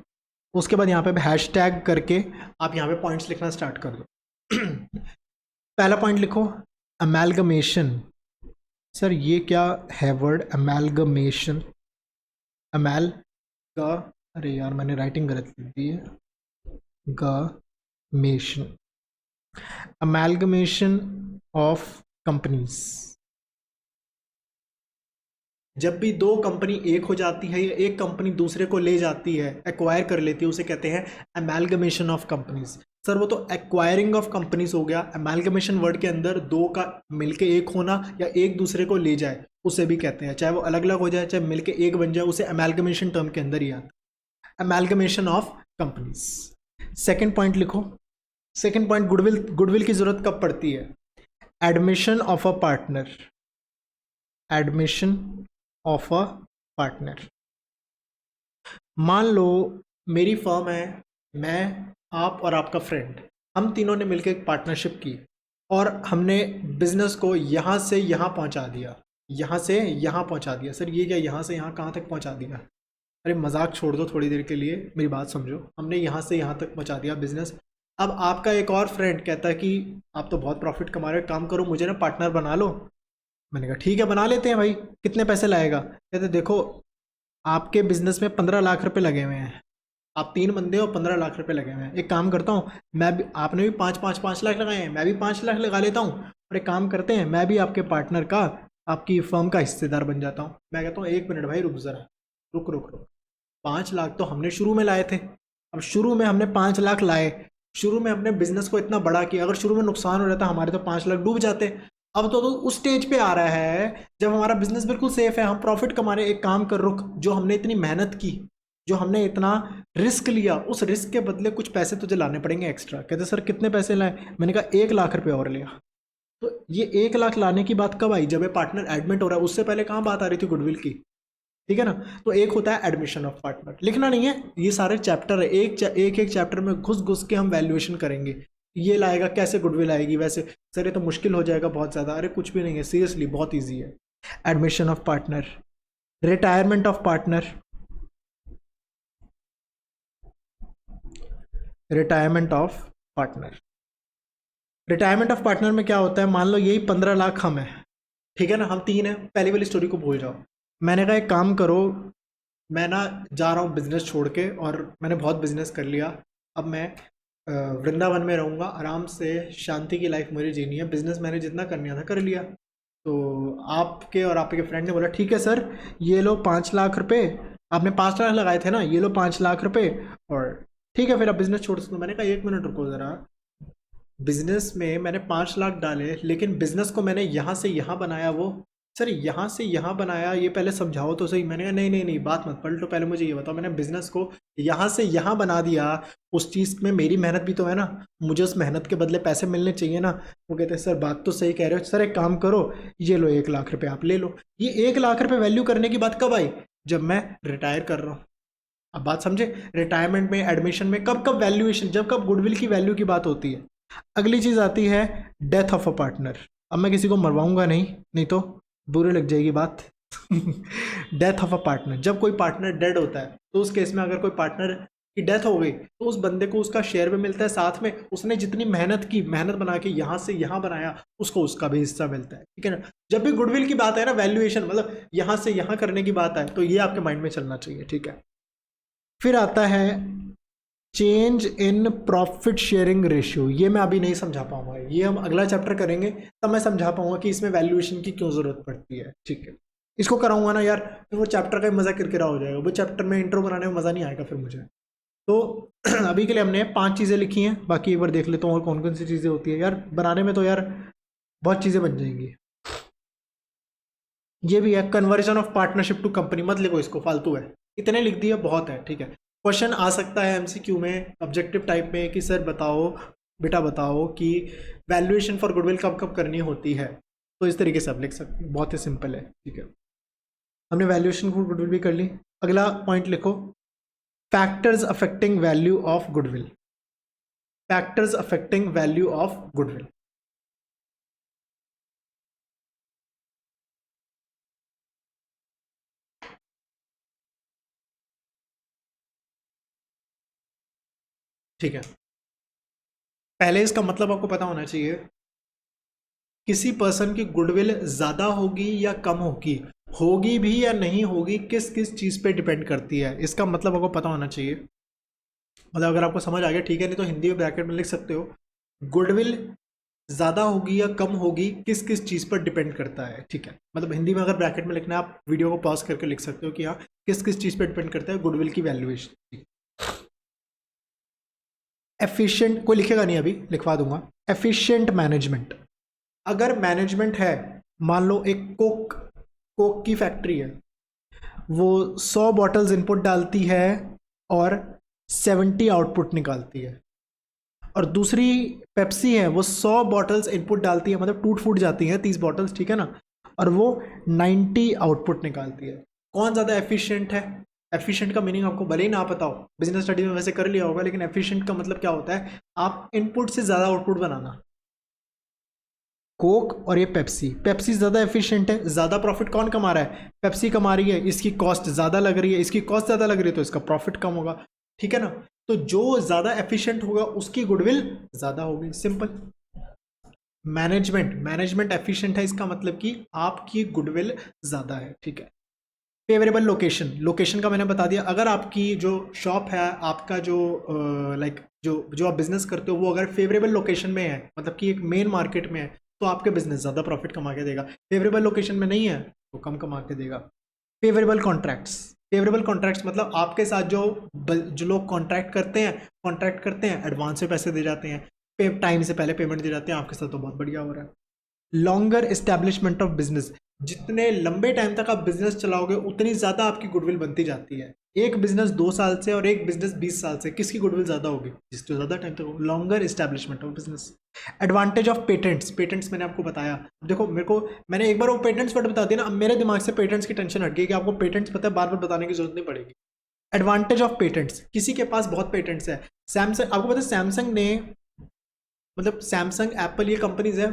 उसके बाद यहाँ पे हैशटैग करके आप यहाँ पे पॉइंट्स लिखना स्टार्ट कर दो। पहला पॉइंट लिखो अमेलगमेशन। सर ये क्या है वर्ड अमेलगमेशन? अमेल का, अरे यार मैंने राइटिंग गलत लिख दी है, गमेशन, अमेलगमेशन ऑफ कंपनीज। जब भी दो कंपनी एक हो जाती है या एक कंपनी दूसरे को ले जाती है, एक्वायर कर लेती है, उसे कहते हैं अमेलगमेशन ऑफ कंपनीज। सर वो तो एक्वायरिंग ऑफ कंपनीज हो गया। अमेलगमेशन वर्ड के अंदर दो का मिलके एक होना या एक दूसरे को ले जाए उसे भी कहते हैं, चाहे वो अलग अलग हो जाए चाहे मिलके एक बन जाए, उसे अमेलगमेशन टर्म के अंदर ही आता है, amalgamation of companies. Second point लिखो, सेकेंड पॉइंट गुडविल, गुडविल की जरूरत कब पड़ती है? Admission of a partner, admission of a partner. मान लो मेरी फर्म है, मैं, आप और आपका फ्रेंड, हम तीनों ने मिलकर एक पार्टनरशिप की और हमने बिजनेस को यहाँ से यहाँ पहुँचा दिया, यहाँ से यहाँ पहुँचा दिया। सर ये क्या यहाँ से यहाँ कहाँ तक पहुँचा दिया? अरे मजाक छोड़ दो थोड़ी देर के लिए, मेरी बात समझो। हमने यहाँ से यहाँ तक पहुँचा दिया बिजनेस। अब आपका एक और फ्रेंड कहता है कि आप तो बहुत प्रॉफिट कमा रहे हो, काम करो मुझे ना पार्टनर बना लो। मैंने कहा ठीक है बना लेते हैं भाई, कितने पैसे लाएगा? कहते देखो आपके बिजनेस में 15 लाख रुपए लगे हुए हैं, आप 3 बंदे हो, 15 लाख रुपए लगे हुए हैं। एक काम करता हूँ मैं भी, आपने भी 5-5 लाख लगाए हैं, मैं भी 5 लाख लगा लेता हूँ, और एक काम करते हैं मैं भी आपके पार्टनर का, आपकी फर्म का हिस्सेदार बन जाता हूँ। मैं कहता हूँ 1 मिनट भाई रुक ज़रा, रुक रुक रुक, 5 लाख तो हमने शुरू में लाए थे, अब शुरू में हमने 5 लाख लाए, शुरू में अपने बिजनेस को इतना बड़ा किया, अगर शुरू में नुकसान हो रहा था हमारे तो 5 लाख डूब जाते। अब तो उस स्टेज पे आ रहा है जब हमारा बिजनेस बिल्कुल सेफ है, हम प्रॉफिट कमा रहे हैं। एक काम कर रुक, जो हमने इतनी मेहनत की जो हमने इतना रिस्क लिया, उस रिस्क के बदले कुछ पैसे तुझे लाने पड़ेंगे एक्स्ट्रा। कहते सर कितने पैसे लाए? मैंने कहा 1 लाख रुपए और लिया। तो ये 1 लाख लाने की बात कब आई? जब ये पार्टनर एडमिट हो रहा है। उससे पहले कहाँ बात आ रही थी गुडविल की, ठीक है ना। तो एक होता है एडमिशन ऑफ पार्टनर, लिखना नहीं है, ये सारे चैप्टर है, एक चैप्टर में घुस घुस के हम वैल्यूएशन करेंगे। ये लाएगा कैसे गुडविल आएगी, वैसे सर ये तो मुश्किल हो जाएगा बहुत ज़्यादा। अरे कुछ भी नहीं है, सीरियसली बहुत ईजी है। Admission of partner, retirement of partner, retirement of partner. Retirement of partner में क्या होता है, मान लो यही 15 लाख हम हैं, ठीक है ना, हम 3 हैं। पहली वाली स्टोरी को भूल जाओ। मैंने कहा एक काम करो, मैं ना जा रहा हूँ बिजनेस छोड़ के, और मैंने बहुत बिजनेस कर लिया, अब मैं वृंदावन में रहूँगा, आराम से शांति की लाइफ मुझे जीनी है, बिजनेस मैंने जितना करना था कर लिया। तो आपके और आपके फ्रेंड ने बोला ठीक है सर, ये लो 5 लाख रुपए, आपने 5 लाख लगाए थे ना, ये लो 5 लाख रुपए, और ठीक है फिर आप बिजनेस छोड़ सकते हो। मैंने कहा 1 मिनट रुको ज़रा, बिजनेस में मैंने 5 लाख डाले, लेकिन बिजनेस को मैंने यहाँ से यहाँ बनाया, वो सर यहाँ से यहाँ बनाया, ये पहले समझाओ तो सही। मैंने कहा नहीं नहीं नहीं, बात मत पलटो, पहले मुझे ये बताओ, मैंने बिजनेस को यहाँ से यहाँ बना दिया, उस चीज़ में मेरी मेहनत भी तो है ना, मुझे उस मेहनत के बदले पैसे मिलने चाहिए ना। वो कहते हैं सर बात तो सही कह रहे हो, सर एक काम करो, ये लो 1 लाख रुपए आप ले लो। ये 1 लाख रुपए वैल्यू करने की बात कब आई? जब मैं रिटायर कर रहा हूँ। अब बात समझे, रिटायरमेंट में, एडमिशन में, कब कब वैल्यूएशन, जब कब गुडविल की वैल्यू की बात होती है। अगली चीज आती है डेथ ऑफ अ पार्टनर। अब मैं किसी को मरवाऊंगा नहीं, नहीं तो बुरी लग जाएगी बात। डेथ ऑफ अ पार्टनर, जब कोई पार्टनर डेड होता है, तो उस केस में अगर कोई पार्टनर की डेथ हो गई, तो उस बंदे को उसका शेयर भी मिलता है, साथ में उसने जितनी मेहनत की, मेहनत बना के यहाँ से यहाँ बनाया, उसको उसका भी हिस्सा मिलता है, ठीक है ना। जब भी गुडविल की बात है ना, वैल्यूएशन मतलब यहाँ से यहाँ करने की बात है, तो ये आपके माइंड में चलना चाहिए, ठीक है। फिर आता है change in profit sharing ratio. ये मैं अभी नहीं समझा पाऊंगा, ये हम अगला चैप्टर करेंगे, तब मैं समझा पाऊंगा कि इसमें वैल्यूएशन की क्यों जरूरत पड़ती है, ठीक है। इसको कराऊंगा ना यार, फिर वो चैप्टर का मजा किरकिरा हो जाएगा, वो चैप्टर में इंट्रो बनाने में मजा नहीं आएगा फिर मुझे। तो अभी के लिए हमने 5 चीज़ें लिखी हैं, बाकी एक बार देख लेता हूँ और कौन कौन सी चीज़ें होती है यार बनाने में, तो यार बहुत चीज़ें बन जाएंगी। ये भी है conversion of partnership to company, मत लिखो इसको, फालतू है, इतने लिख दिया बहुत है, ठीक है। क्वेश्चन आ सकता है एमसीक्यू में ऑब्जेक्टिव टाइप में कि सर बताओ, बेटा बताओ कि वैल्यूएशन फॉर गुडविल कब कब करनी होती है, तो इस तरीके से आप लिख सकते हैं, बहुत ही सिंपल है, ठीक है। हमने वैल्यूएशन फॉर गुडविल भी कर ली। अगला पॉइंट लिखो, factors affecting value of goodwill, factors affecting value of goodwill. ठीक है, पहले इसका मतलब आपको पता होना चाहिए, किसी पर्सन की गुडविल ज़्यादा होगी या कम होगी, होगी भी या नहीं होगी, किस किस चीज़ पे डिपेंड करती है, इसका मतलब आपको पता होना चाहिए। मतलब अगर आपको समझ आ गया ठीक है, नहीं तो हिंदी में ब्रैकेट में लिख सकते हो, गुडविल ज़्यादा होगी या कम होगी किस किस चीज़ पर डिपेंड करता है, ठीक है। मतलब हिंदी में अगर ब्रैकेट में लिखना है, आप वीडियो को पॉज करके लिख सकते हो कि हाँ किस किस चीज़ पर डिपेंड करता है गुडविल की वैल्यूएशन। एफिशिएंट, कोई लिखेगा नहीं अभी, लिखवा दूंगा। एफिशिएंट मैनेजमेंट, अगर मैनेजमेंट है, मान लो एक कोक कोक की फैक्ट्री है, वो 100 बॉटल्स इनपुट डालती है और 70 आउटपुट निकालती है, और दूसरी पेप्सी है, वो 100 बॉटल्स इनपुट डालती है, मतलब टूट फूट जाती है 30 बॉटल्स, ठीक है ना, और वो 90 आउटपुट निकालती है। कौन ज़्यादा एफिशिएंट है? एफिशिएंट का मीनिंग आपको भले ही ना पता हो, बिजनेस स्टडी में वैसे कर लिया होगा, लेकिन एफिशिएंट का मतलब क्या होता है, आप इनपुट से ज़्यादा आउटपुट बनाना। कोक और ये पेप्सी, पेप्सी ज़्यादा एफिशिएंट है, ज़्यादा प्रॉफिट कौन कमा रहा है? पेप्सी कमा रही है, इसकी कॉस्ट ज़्यादा लग रही है, इसकी कॉस्ट ज़्यादा लग रही है तो इसका प्रॉफिट कम होगा, ठीक है ना। तो जो ज़्यादा एफिशिएंट होगा उसकी गुडविल ज़्यादा होगी, सिंपल। मैनेजमेंट एफिशिएंट है, इसका मतलब कि आपकी गुडविल ज़्यादा है, ठीक है। फेवरेबल लोकेशन, लोकेशन का मैंने बता दिया, अगर आपकी जो शॉप है, आपका जो लाइक जो आप बिजनेस करते हो, वो अगर फेवरेबल लोकेशन में है, मतलब कि एक मेन मार्केट में है, तो आपके बिजनेस ज़्यादा प्रॉफिट कमा के देगा। फेवरेबल लोकेशन में नहीं है तो कम कमा के देगा। फेवरेबल कॉन्ट्रैक्ट्स, फेवरेबल कॉन्ट्रैक्ट्स मतलब आपके साथ जो लोग कॉन्ट्रैक्ट करते हैं एडवांस में पैसे दे जाते हैं, टाइम से पहले पेमेंट दे जाते हैं, आपके साथ तो बहुत बढ़िया हो रहा है। लॉन्गर एस्टैब्लिशमेंट ऑफ बिजनेस, जितने लंबे टाइम तक आप बिजनेस चलाओगे उतनी ज़्यादा आपकी गुडविल बनती जाती है। एक बिजनेस 2 साल से और एक बिजनेस 20 साल से, किसकी गुडविल ज़्यादा होगी? जिसको ज़्यादा टाइम तक, longer establishment of business. Advantage of patents, patents मैंने आपको बताया। देखो मैंने एक बार वो पेटेंट्स वर्ड बता दिया ना, अब मेरे दिमाग से पेटेंट्स की टेंशन हट गई कि आपको पेटेंट्स पता है, बार बार बताने की जरूरत नहीं पड़ेगी। एडवांटेज ऑफ पेटेंट्स, किसी के पास बहुत पेटेंट्स है। सैमसंग, आपको पता है सैमसंग ने, मतलब सैमसंग एप्पल ये कंपनीज है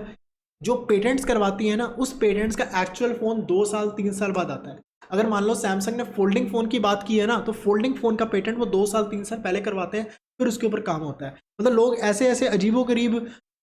जो पेटेंट्स करवाती है ना, उस पेटेंट्स का एक्चुअल फोन 2 साल 3 साल बाद आता है। अगर मान लो सैमसंग ने फोल्डिंग फोन की बात की है ना, तो फोल्डिंग फोन का पेटेंट वो 2 साल 3 साल पहले करवाते हैं, फिर उसके ऊपर काम होता है। मतलब लोग ऐसे ऐसे अजीबोगरीब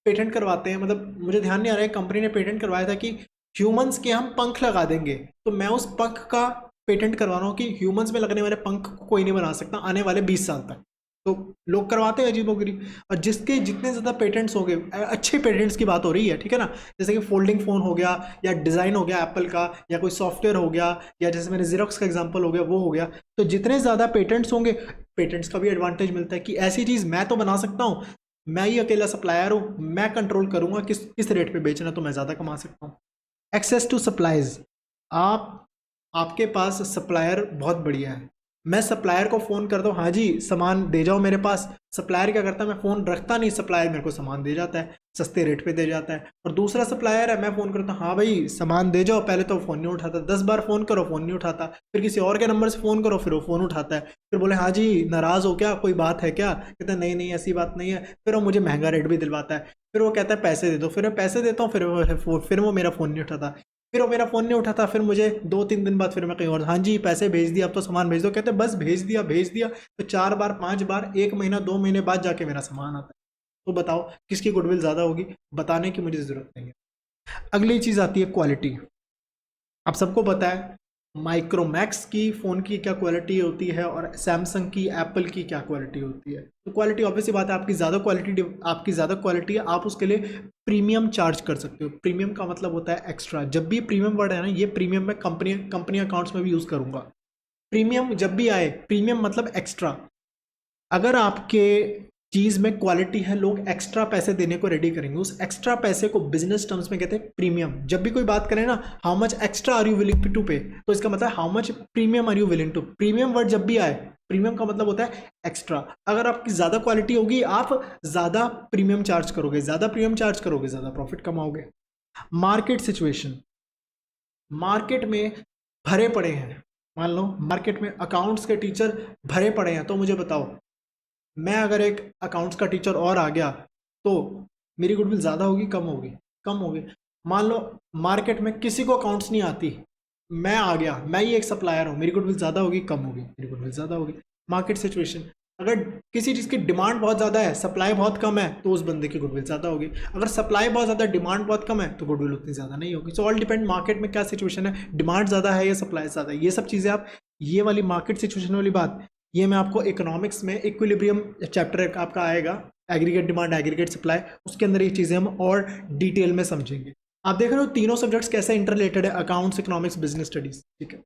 पेटेंट करवाते हैं, मतलब मुझे ध्यान नहीं आ रहा है, कंपनी ने पेटेंट करवाया था कि ह्यूमंस के हम पंख लगा देंगे, तो मैं उस पंख का पेटेंट करवा रहा हूँ कि ह्यूमंस में लगने वाले पंख को कोई नहीं बना सकता आने वाले 20 साल तक। तो लोग करवाते हैं अजीबोगरीब, और जिसके जितने ज़्यादा पेटेंट्स हो गए, अच्छे पेटेंट्स की बात हो रही है, ठीक है ना, जैसे कि फोल्डिंग फ़ोन हो गया, या डिज़ाइन हो गया एप्पल का, या कोई सॉफ्टवेयर हो गया, या जैसे मैंने जीरोक्स का एग्जांपल हो गया वो हो गया, तो जितने ज़्यादा पेटेंट्स होंगे, पेटेंट्स का भी एडवांटेज मिलता है कि ऐसी चीज़ मैं तो बना सकता हूँ, मैं ही अकेला सप्लायर हूँ, मैं कंट्रोल करूँगा किस रेट पर बेचना, तो मैं ज़्यादा कमा सकता हूँ। एक्सेस टू सप्लाईज, आपके पास सप्लायर बहुत बढ़िया है, मैं सप्लायर को फ़ोन करता हूँ, हाँ जी सामान दे जाओ मेरे पास, सप्लायर क्या करता है, मैं फ़ोन रखता नहीं, सप्लायर मेरे को सामान दे जाता है, सस्ते रेट पे दे जाता है। और दूसरा सप्लायर है, मैं फ़ोन करता हूँ, हाँ भाई सामान दे जाओ, पहले तो फ़ोन नहीं उठाता, 10 बार फ़ोन करो फ़ोन नहीं उठाता, फिर किसी और के नंबर से फ़ोन करो, फिर वो फ़ोन उठाता है, फिर बोले हाँ जी नाराज़ हो क्या, कोई बात है क्या, कहते हैं नहीं नहीं ऐसी बात नहीं है, फिर वो मुझे महंगा रेट भी दिलवाता है, फिर वो कहता है पैसे दे दो, फिर मैं पैसे देता हूँ, फिर वो मेरा फ़ोन नहीं उठाता, फिर वो मेरा फ़ोन नहीं उठाता, फिर मुझे 2-3 दिन बाद फिर मैं कहीं और, हाँ जी पैसे भेज दिया, अब तो सामान भेज दो, कहते बस भेज दिया भेज दिया, तो 4 बार 5 बार, 1 महीना 2 महीने बाद जाके मेरा सामान आता है। तो बताओ किसकी गुडविल ज़्यादा होगी? बताने की मुझे ज़रूरत नहीं है। अगली चीज़ आती है क्वालिटी। आप सबको पता है माइक्रोमैक्स की फ़ोन की क्या क्वालिटी होती है और सैमसंग की, एप्पल की क्या क्वालिटी होती है। तो क्वालिटी ऑब्वियसली बात है, आपकी ज़्यादा क्वालिटी है, आप उसके लिए प्रीमियम चार्ज कर सकते हो। प्रीमियम का मतलब होता है एक्स्ट्रा। जब भी प्रीमियम वर्ड है ना, ये प्रीमियम मैं कंपनी अकाउंट्स में भी यूज़ करूँगा। प्रीमियम जब भी आए, प्रीमियम मतलब एक्स्ट्रा। अगर आपके चीज़ में क्वालिटी है, लोग एक्स्ट्रा पैसे देने को रेडी करेंगे, उस एक्स्ट्रा पैसे को बिजनेस टर्म्स में कहते हैं प्रीमियम। जब भी कोई बात करें ना, how much extra are you willing to pay, तो इसका मतलब how much premium are you willing to. Premium word जब भी आए, प्रीमियम का मतलब होता है एक्स्ट्रा। अगर आपकी ज़्यादा क्वालिटी होगी, आप ज़्यादा प्रीमियम चार्ज करोगे, ज़्यादा प्रीमियम चार्ज करोगे, ज़्यादा प्रॉफिट कमाओगे। मार्केट सिचुएशन, मार्केट में भरे पड़े हैं, मान लो मार्केट में अकाउंट्स के टीचर भरे पड़े हैं, तो मुझे बताओ मैं अगर एक अकाउंट्स का टीचर और आ गया तो मेरी गुडविल ज़्यादा होगी कम होगी? कम होगी। मान लो मार्केट में किसी को अकाउंट्स नहीं आती, मैं आ गया, मैं ही एक सप्लायर हूँ, मेरी गुडविल ज़्यादा होगी कम होगी? मेरी गुडविल ज़्यादा होगी। मार्केट सिचुएशन, अगर किसी चीज़ की डिमांड बहुत ज़्यादा है, सप्लाई बहुत कम है, तो उस बंदे की गुडविल ज़्यादा होगी। अगर सप्लाई बहुत ज़्यादा, डिमांड बहुत कम है, तो गुडविल उतनी ज़्यादा नहीं होगी। सो ऑल डिपेंड मार्केट में क्या सिचुएशन है, डिमांड ज़्यादा है या सप्लाई ज़्यादा है। ये सब चीज़ें आप, ये वाली मार्केट सिचुएशन वाली बात, ये मैं आपको इकोनॉमिक्स में इक्विलिब्रियम चैप्टर आपका आएगा, एग्रीगेट डिमांड एग्रीगेट सप्लाई, उसके अंदर ये चीज़ें हम और डिटेल में समझेंगे। आप देख रहे हो तीनों सब्जेक्ट्स कैसे इंटररिलेटेड है, अकाउंट्स, इकोनॉमिक्स, बिजनेस स्टडीज, ठीक है।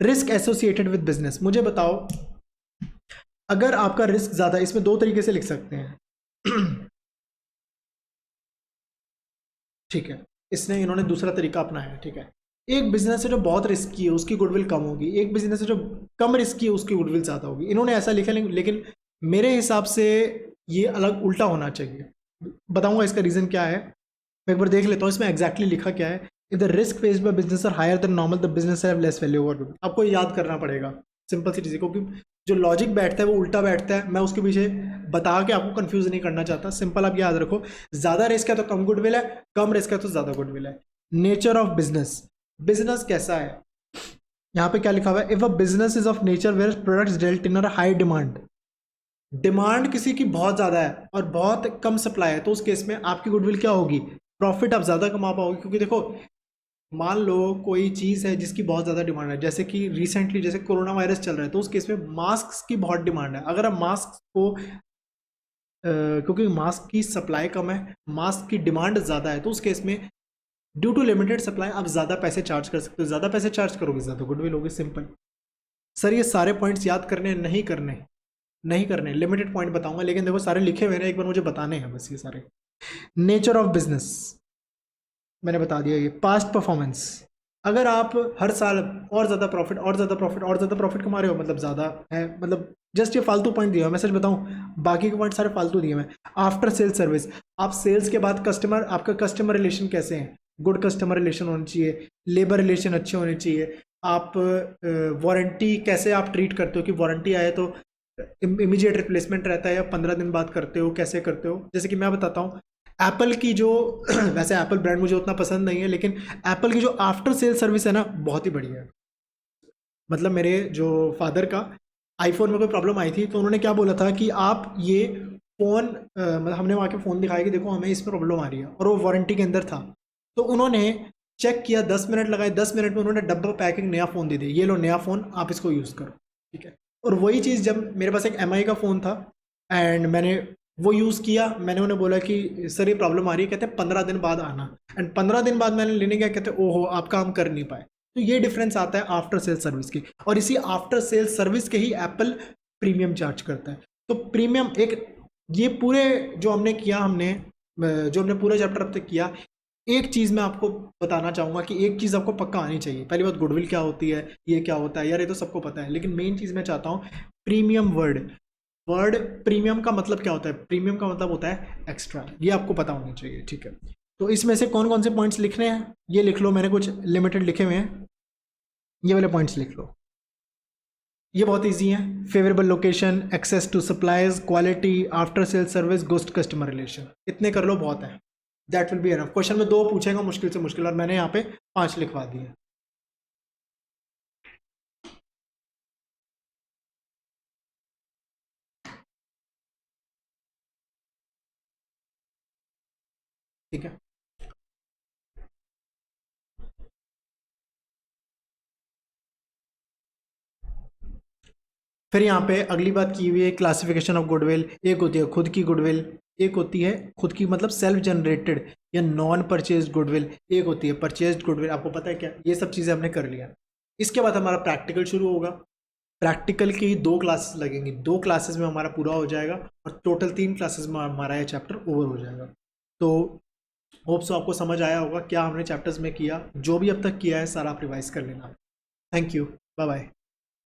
रिस्क एसोसिएटेड विद बिजनेस, मुझे बताओ अगर आपका रिस्क ज़्यादा, इसमें 2 तरीके से लिख सकते हैं ठीक है, इसने इन्होंने दूसरा तरीका अपनाया है, ठीक है। एक बिजनेस है जो बहुत रिस्की है, उसकी गुडविल कम होगी। एक बिजनेस है जो कम रिस्की है, उसकी गुडविल ज़्यादा होगी। इन्होंने ऐसा लिखा, लेकिन मेरे हिसाब से ये अलग उल्टा होना चाहिए। बताऊंगा इसका रीज़न क्या है, मैं एक बार देख लेता हूँ इसमें एग्जैक्टली लिखा क्या है। If the risk faced by business are higher than normal, the business have less value over good. आपको याद करना पड़ेगा, सिंपल सी चीज़ है, क्योंकि जो लॉजिक बैठता है वो उल्टा बैठता है। मैं उसके पीछे बता के आपको कंफ्यूज नहीं करना चाहता, सिंपल आप याद रखो, ज़्यादा रिस्क है तो कम गुडविल है, कम रिस्क है तो ज़्यादा गुडविल है। नेचर ऑफ बिजनेस, बिजनेस कैसा है, यहाँ पे क्या लिखा हुआ है, if a business is of nature where products dealt in high demand, demand किसी की बहुत ज़्यादा है और बहुत कम सप्लाई है, तो उस केस में आपकी गुडविल क्या होगी, प्रॉफिट आप ज़्यादा कमा पाओगे। क्योंकि देखो मान लो कोई चीज़ है जिसकी बहुत ज़्यादा डिमांड है, जैसे कि रिसेंटली जैसे कोरोना वायरस चल रहा है, तो उस केस में मास्क की बहुत डिमांड है। अगर आप मास्क को क्योंकि मास्क की सप्लाई कम है, मास्क की डिमांड ज़्यादा है, तो उस केस में ड्यू टू लिमिटेड सप्लाई आप ज़्यादा पैसे चार्ज कर सकते हो। ज़्यादा पैसे चार्ज करोगे ज़्यादा गुडविल होगी, सिंपल। सर ये सारे पॉइंट्स याद करने नहीं करने, नहीं करने, लिमिटेड पॉइंट बताऊंगा, लेकिन देखो सारे लिखे हुए हैं, एक बार मुझे बताने हैं बस ये सारे। नेचर ऑफ बिजनेस मैंने बता दिया, ये पास्ट परफॉर्मेंस, अगर आप हर साल और ज़्यादा प्रॉफिट और ज़्यादा प्रॉफिट और ज़्यादा प्रॉफिट कमा रहे हो, मतलब ज़्यादा है, मतलब जस्ट ये फालतू पॉइंट दिया हुआ, मैं सच बताऊं बाकी के पॉइंट सारे फालतू दिए हुए हैं। आफ्टर सेल्स सर्विस, आप सेल्स के बाद कस्टमर, आपका कस्टमर रिलेशन कैसे हैं, गुड कस्टमर रिलेशन होना चाहिए, लेबर रिलेशन अच्छे होने चाहिए, आप वारंटी कैसे आप ट्रीट करते हो कि वारंटी आए तो इमीडिएट रिप्लेसमेंट रहता है या 15 दिन बाद करते हो, कैसे करते हो। जैसे कि मैं बताता हूँ एप्पल की जो वैसे एप्पल ब्रांड मुझे उतना पसंद नहीं है, लेकिन एप्पल की जो आफ्टर सेल सर्विस है ना, बहुत ही बढ़िया है। मतलब मेरे जो फादर का आईफोन में कोई प्रॉब्लम आई थी तो उन्होंने क्या बोला था कि आप ये फ़ोन मतलब हमने वहाँ के फ़ोन दिखाया कि देखो हमें इसमें प्रॉब्लम आ रही है, और वो वारंटी के अंदर था। तो उन्होंने चेक किया, 10 मिनट लगाए, 10 मिनट में उन्होंने डब्बा पैकिंग नया फ़ोन दे दिया, ये लो नया फ़ोन, आप इसको यूज़ करो, ठीक है। और वही चीज़ जब मेरे पास एक एमआई का फ़ोन था एंड मैंने वो यूज़ किया, मैंने उन्हें बोला कि सर ये प्रॉब्लम आ रही है, कहते हैं 15 दिन बाद आना, एंड 15 दिन बाद मैंने लेने गया, कहते ओहो आप काम कर नहीं पाए। तो ये डिफरेंस आता है आफ्टर सेल सर्विस की, और इसी आफ्टर सेल सर्विस के ही एप्पल प्रीमियम चार्ज करता है। तो प्रीमियम एक, ये पूरे जो हमने किया, जो हमने पूरा चैप्टर अब तक किया, एक चीज़ मैं आपको बताना चाहूँगा कि एक चीज़ आपको पक्का आनी चाहिए। पहली बात, गुडविल क्या होती है, ये क्या होता है, यार ये तो सबको पता है, लेकिन मेन चीज़ मैं चाहता हूँ प्रीमियम वर्ड। वर्ड प्रीमियम का मतलब क्या होता है, प्रीमियम का मतलब होता है एक्स्ट्रा, ये आपको पता होना चाहिए, ठीक है। तो इसमें से कौन कौन से पॉइंट्स लिखने हैं ये लिख लो, मैंने कुछ लिमिटेड लिखे हुए हैं, ये वाले पॉइंट्स लिख लो। ये बहुत इजी है, favourable location, access to supplies, quality, after sale service, good customer relation, इतने कर लो बहुत है, that will be enough. Question में 2 पूछेगा मुश्किल से मुश्किल, और मैंने यहाँ पे 5 लिखवा दिए। ठीक है, फिर यहाँ पे अगली बात की हुई है क्लासिफिकेशन ऑफ गुडविल। एक होती है खुद की गुडविल, एक होती है खुद की मतलब सेल्फ जनरेटेड या नॉन परचेज गुडविल, एक होती है परचेज गुडविल। आपको पता है क्या, ये सब चीज़ें हमने कर लिया। इसके बाद हमारा प्रैक्टिकल शुरू होगा। प्रैक्टिकल की 2 क्लासेस लगेंगी, 2 क्लासेस में हमारा पूरा हो जाएगा, और टोटल 3 क्लासेस में हमारा ये चैप्टर ओवर हो जाएगा। तो होप सो आपको समझ आया होगा क्या हमने चैप्टर्स में किया, जो भी अब तक किया है सारा आप रिवाइज कर लेना। Thank you, bye bye.